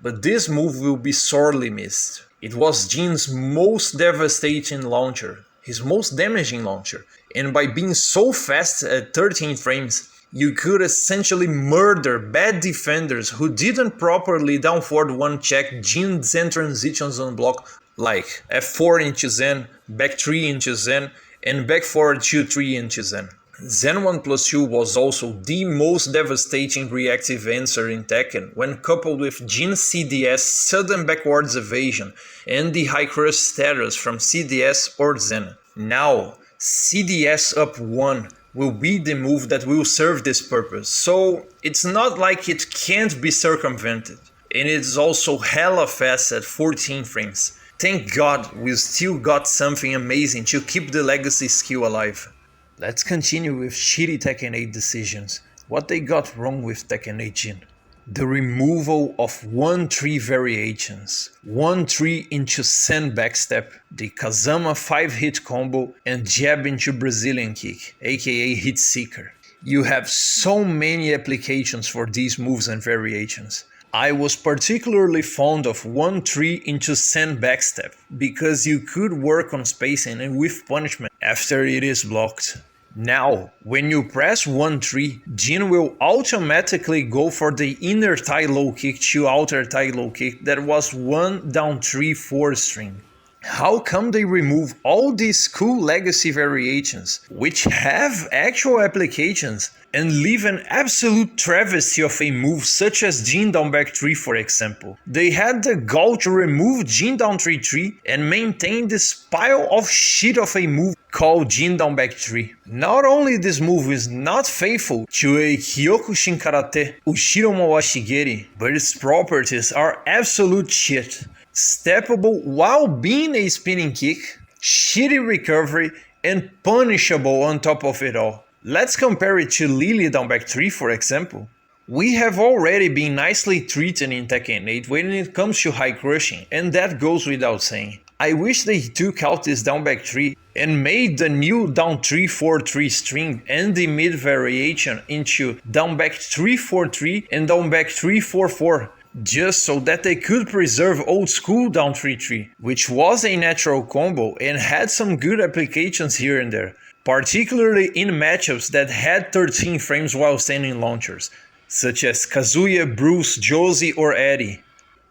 but this move will be sorely missed. It was Jin's most devastating launcher, his most damaging launcher, and by being so fast at 13 frames, you could essentially murder bad defenders who didn't properly down forward one check Jin Zen transitions on block like F4 into Zen, back 3 into Zen, and back forward 2-3 into Zen. Zen 1+2 was also the most devastating reactive answer in Tekken when coupled with Jin CDS sudden backwards evasion and the high crush status from CDS or Zen. Now, CDS up 1 will be the move that will serve this purpose, so it's not like it can't be circumvented. And it's also hella fast at 14 frames. Thank God we still got something amazing to keep the legacy skill alive. Let's continue with shitty Tekken 8 decisions. What they got wrong with Tekken 8 Jin. The removal of 1-3 variations. 1-3 into Sen backstep, the Kazama 5-hit combo, and jab into Brazilian kick, aka hit seeker. You have so many applications for these moves and variations. I was particularly fond of 1-3 into Sen backstep because you could work on spacing and with punishment after it is blocked. Now, when you press 1-3, Jin will automatically go for the inner tie low kick to outer tie low kick that was 1 down 3-4 string. How come they remove all these cool legacy variations, which have actual applications, and leave an absolute travesty of a move such as Jin down back 3 for example? They had the gall to remove Jin down 3-3 and maintain this pile of shit of a move called Jin down back 3. Not only this move is not faithful to a Kyokushin karate Ushiro Mawashi Geri, but its properties are absolute shit. Steppable while being a spinning kick, shitty recovery, and punishable on top of it all. Let's compare it to Lily down back 3 for example. We have already been nicely treated in Tekken 8 when it comes to high crushing, and that goes without saying. I wish they took out this down back 3 and made the new down 3-4-3 string and the mid variation into down back 3-4-3 and down back 3-4-4. Just so that they could preserve old school down 3-3, which was a natural combo and had some good applications here and there, particularly in matchups that had 13 frames while standing launchers, such as Kazuya, Bruce, Josie or Eddie.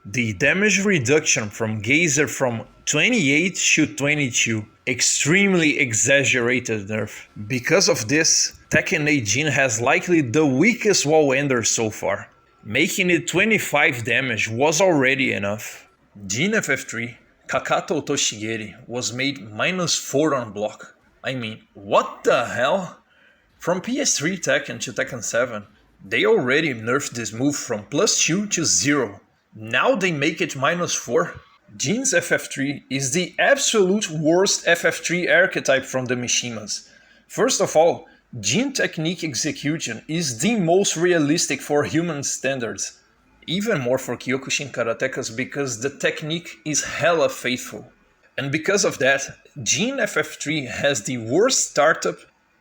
The damage reduction from Geyser from 28 to 22, extremely exaggerated nerf. Because of this, Tekken 8 Jin has likely the weakest wall ender so far. Making it 25 damage was already enough. Jin FF3, Kakato Otoshi was made -4 on block. I mean, what the hell? From PS3 Tekken to Tekken 7, they already nerfed this move from +2 to 0. Now they make it -4? Jin's FF3 is the absolute worst FF3 archetype from the Mishimas. First of all, Jin technique execution is the most realistic for human standards, even more for Kyokushin karatekas because the technique is hella faithful. And because of that, Jin FF3 has the worst startup,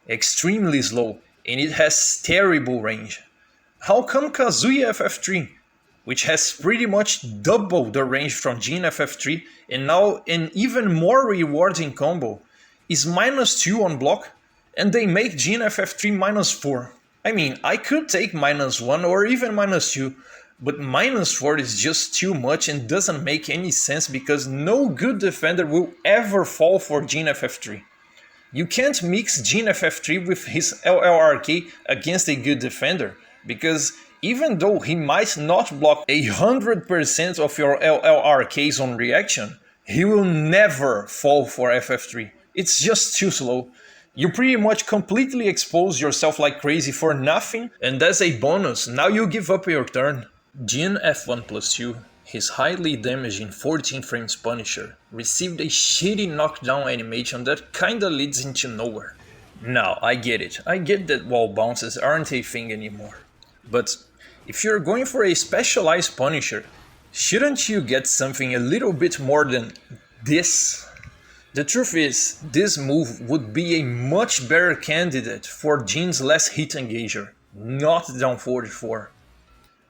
extremely slow, and it has terrible range. How come Kazuya FF3, which has pretty much double the range from Jin FF3 and now an even more rewarding combo, is -2 on block? And they make Jin FF3 -4. I mean, I could take -1 or even -2, but -4 is just too much and doesn't make any sense because no good defender will ever fall for Jin FF3. You can't mix Jin FF3 with his LLRK against a good defender, because even though he might not block 100% of your LLRKs on reaction, he will never fall for FF3. It's just too slow. You pretty much completely expose yourself like crazy for nothing, and as a bonus, now you give up your turn. Jin F1+2, his highly damaging 14 frames Punisher, received a shitty knockdown animation that kinda leads into nowhere. Now, I get that wall bounces aren't a thing anymore. But if you're going for a specialized Punisher, shouldn't you get something a little bit more than this? The truth is, this move would be a much better candidate for Jin's less hit engager, not down 44.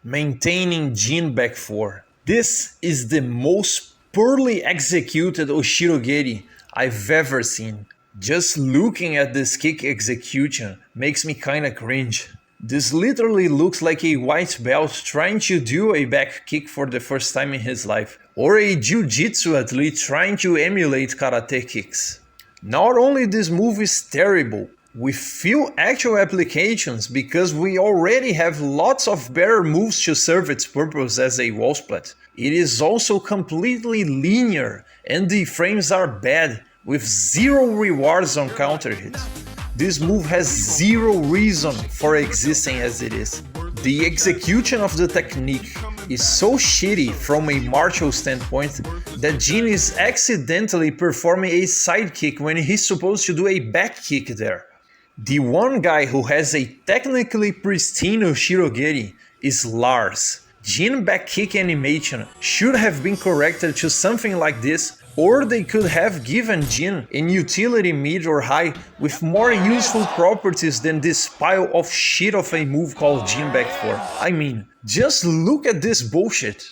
Maintaining Jin back 4. This is the most poorly executed Oshirogeri I've ever seen. Just looking at this kick execution makes me kinda cringe. This literally looks like a white belt trying to do a back kick for the first time in his life, or a jiu-jitsu athlete trying to emulate karate kicks. Not only this move is terrible, with few actual applications because we already have lots of better moves to serve its purpose as a wall splat, it is also completely linear and the frames are bad, with zero rewards on counter hit. This move has zero reason for existing as it is. The execution of the technique is so shitty from a martial standpoint that Jin is accidentally performing a side kick when he's supposed to do a back kick there. The one guy who has a technically pristine Oshirogeri is Lars. Jin back kick animation should have been corrected to something like this, or they could have given Jin an utility mid or high with more useful properties than this pile of shit of a move called Jin back 4. I mean, just look at this bullshit.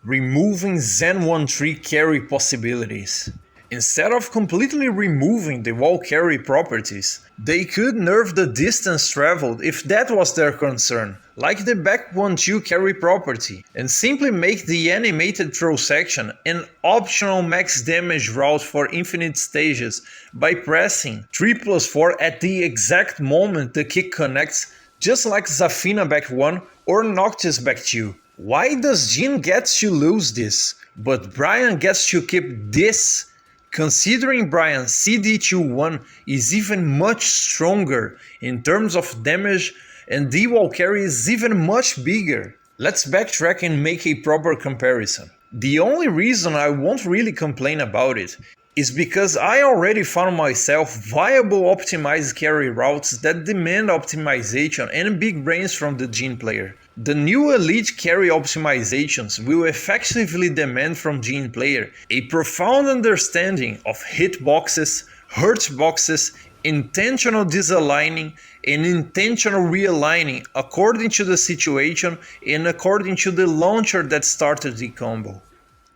Removing Zen 1-3 carry possibilities. Instead of completely removing the wall carry properties, they could nerf the distance traveled if that was their concern, like the back 1-2 carry property, and simply make the animated throw section an optional max damage route for infinite stages by pressing 3+4 at the exact moment the kick connects, just like Zafina back 1 or Noctis back 2. Why does Jin get to lose this, but Brian gets to keep this? Considering Brian's CD21 is even much stronger in terms of damage and the wall carry is even much bigger. Let's backtrack and make a proper comparison. The only reason I won't really complain about it is because I already found myself viable optimized carry routes that demand optimization and big brains from the Jin player. The new elite carry optimizations will effectively demand from Jin player a profound understanding of hitboxes, hurtboxes, intentional disaligning, and intentional realigning according to the situation and according to the launcher that started the combo.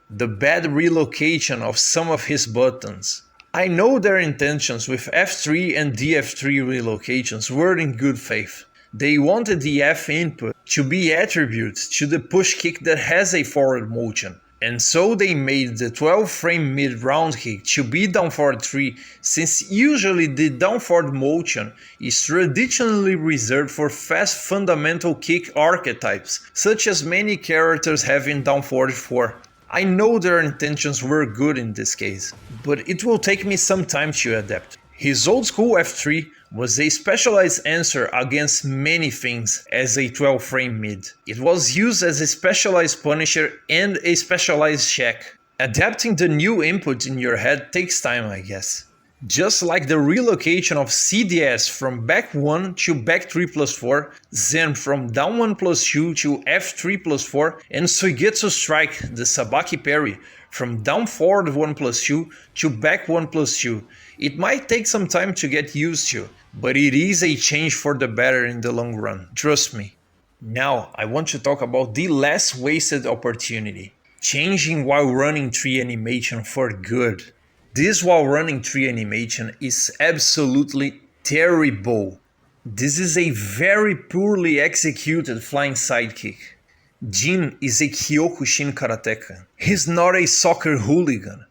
The bad relocation of some of his buttons. I know their intentions with F3 and DF3 relocations were in good faith. They wanted the F input to be attributed to the push kick that has a forward motion, and so they made the 12 frame mid round kick to be down forward 3, since usually the down forward motion is traditionally reserved for fast fundamental kick archetypes, such as many characters have in down forward 4. I know their intentions were good in this case, but it will take me some time to adapt. His old school F3 was a specialized answer against many things as a 12 frame mid. It was used as a specialized punisher and a specialized check. Adapting the new input in your head takes time, I guess. Just like the relocation of CDS from back 1 to back 3+4, Zen from down 1+2 to F3+4, and Suigetsu Strike, the Sabaki parry, from down forward 1+2 to back 1+2. It might take some time to get used to, but it is a change for the better in the long run, trust me. Now I want to talk about the last wasted opportunity, changing while running 3 animation for good. This while running 3 animation is absolutely terrible. This is a very poorly executed flying sidekick. Jin is a Kyokushin karateka. He's not a soccer hooligan.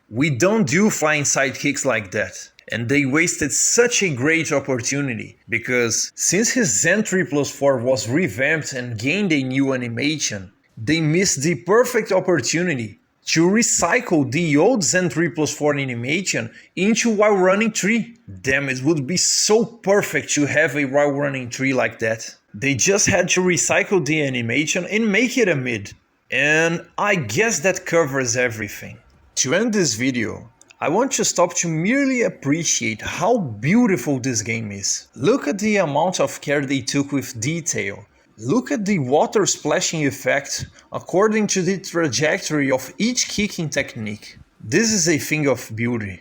We don't do flying sidekicks like that. And they wasted such a great opportunity, because since his Zen 3+4 was revamped and gained a new animation, they missed the perfect opportunity to recycle the old Zen 3+4 animation into while running 3. Damn, it would be so perfect to have a while running 3 like that. They just had to recycle the animation and make it a mid. And I guess that covers everything. To end this video, I want to stop to merely appreciate how beautiful this game is. Look at the amount of care they took with detail. Look at the water splashing effect according to the trajectory of each kicking technique. This is a thing of beauty.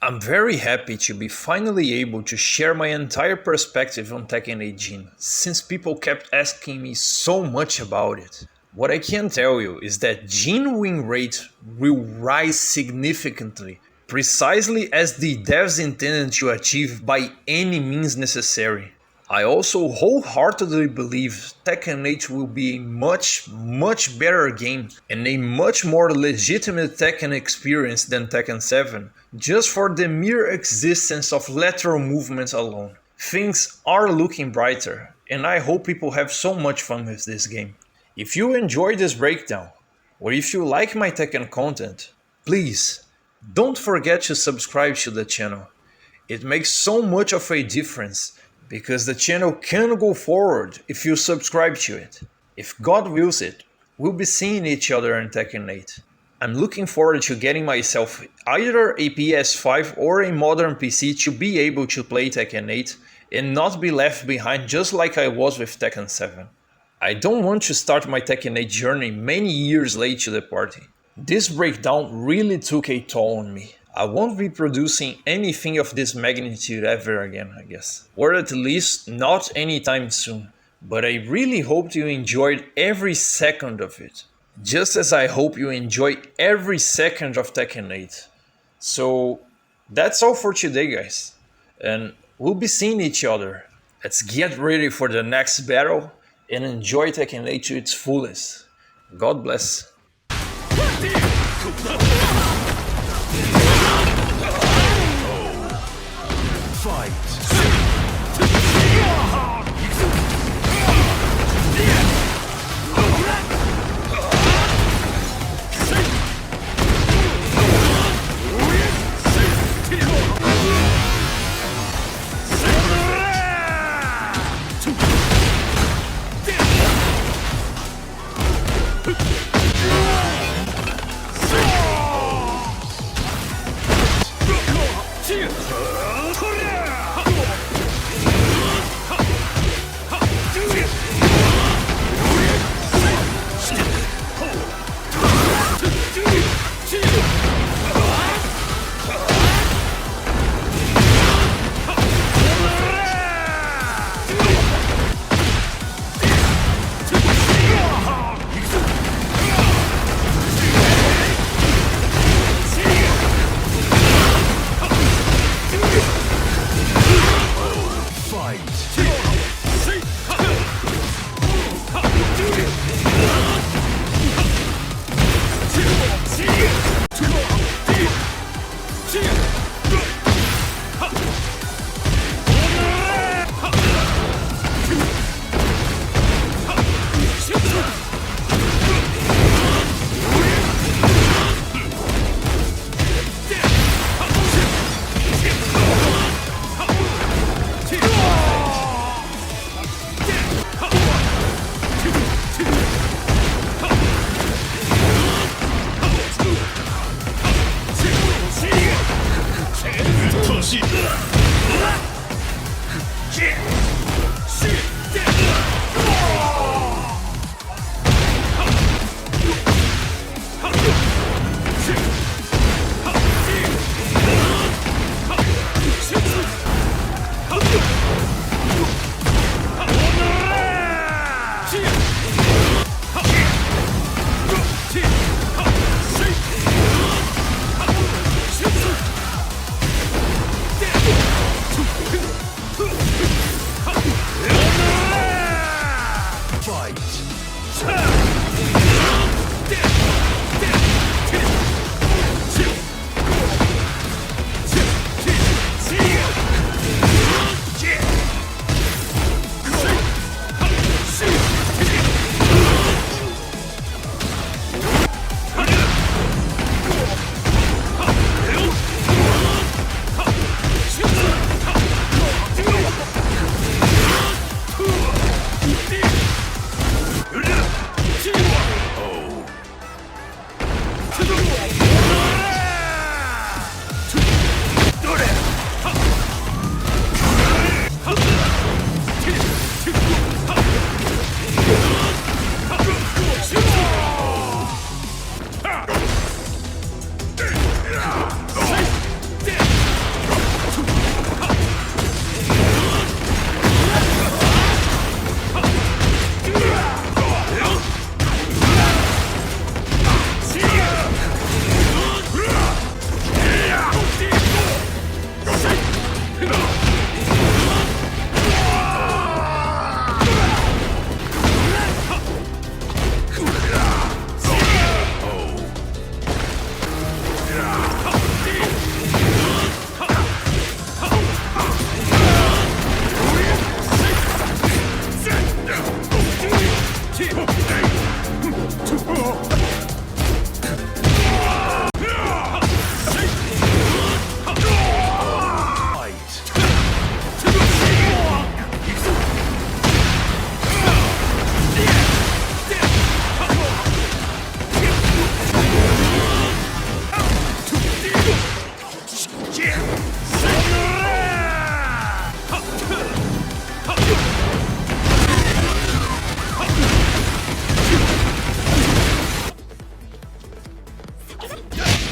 I'm very happy to be finally able to share my entire perspective on Tekken 8 Jin, since people kept asking me so much about it. What I can tell you is that Jin win rate will rise significantly, precisely as the devs intended to achieve by any means necessary. I also wholeheartedly believe Tekken 8 will be a much better game and a much more legitimate Tekken experience than Tekken 7, just for the mere existence of lateral movements alone. Things are looking brighter, and I hope people have so much fun with this game. If you enjoyed this breakdown, or if you like my Tekken content, please don't forget to subscribe to the channel. It makes so much of a difference, because the channel can go forward if you subscribe to it. If God wills it, we'll be seeing each other in Tekken 8. I'm looking forward to getting myself either a PS5 or a modern PC to be able to play Tekken 8 and not be left behind just like I was with Tekken 7. I don't want to start my Tekken 8 journey many years late to the party. This breakdown really took a toll on me. I won't be producing anything of this magnitude ever again, I guess. Or at least not anytime soon. But I really hope you enjoyed every second of it. Just as I hope you enjoy every second of Tekken 8. So that's all for today, guys. And we'll be seeing each other. Let's get ready for the next battle and enjoy Tekken 8 to its fullest. God bless. Fight!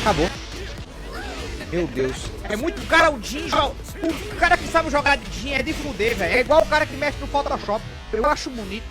Acabou. Meu Deus. É muito cara o Jin. O cara que sabe jogar de Jin é de fuder, velho. É igual o cara que mexe no Photoshop. Eu acho bonito.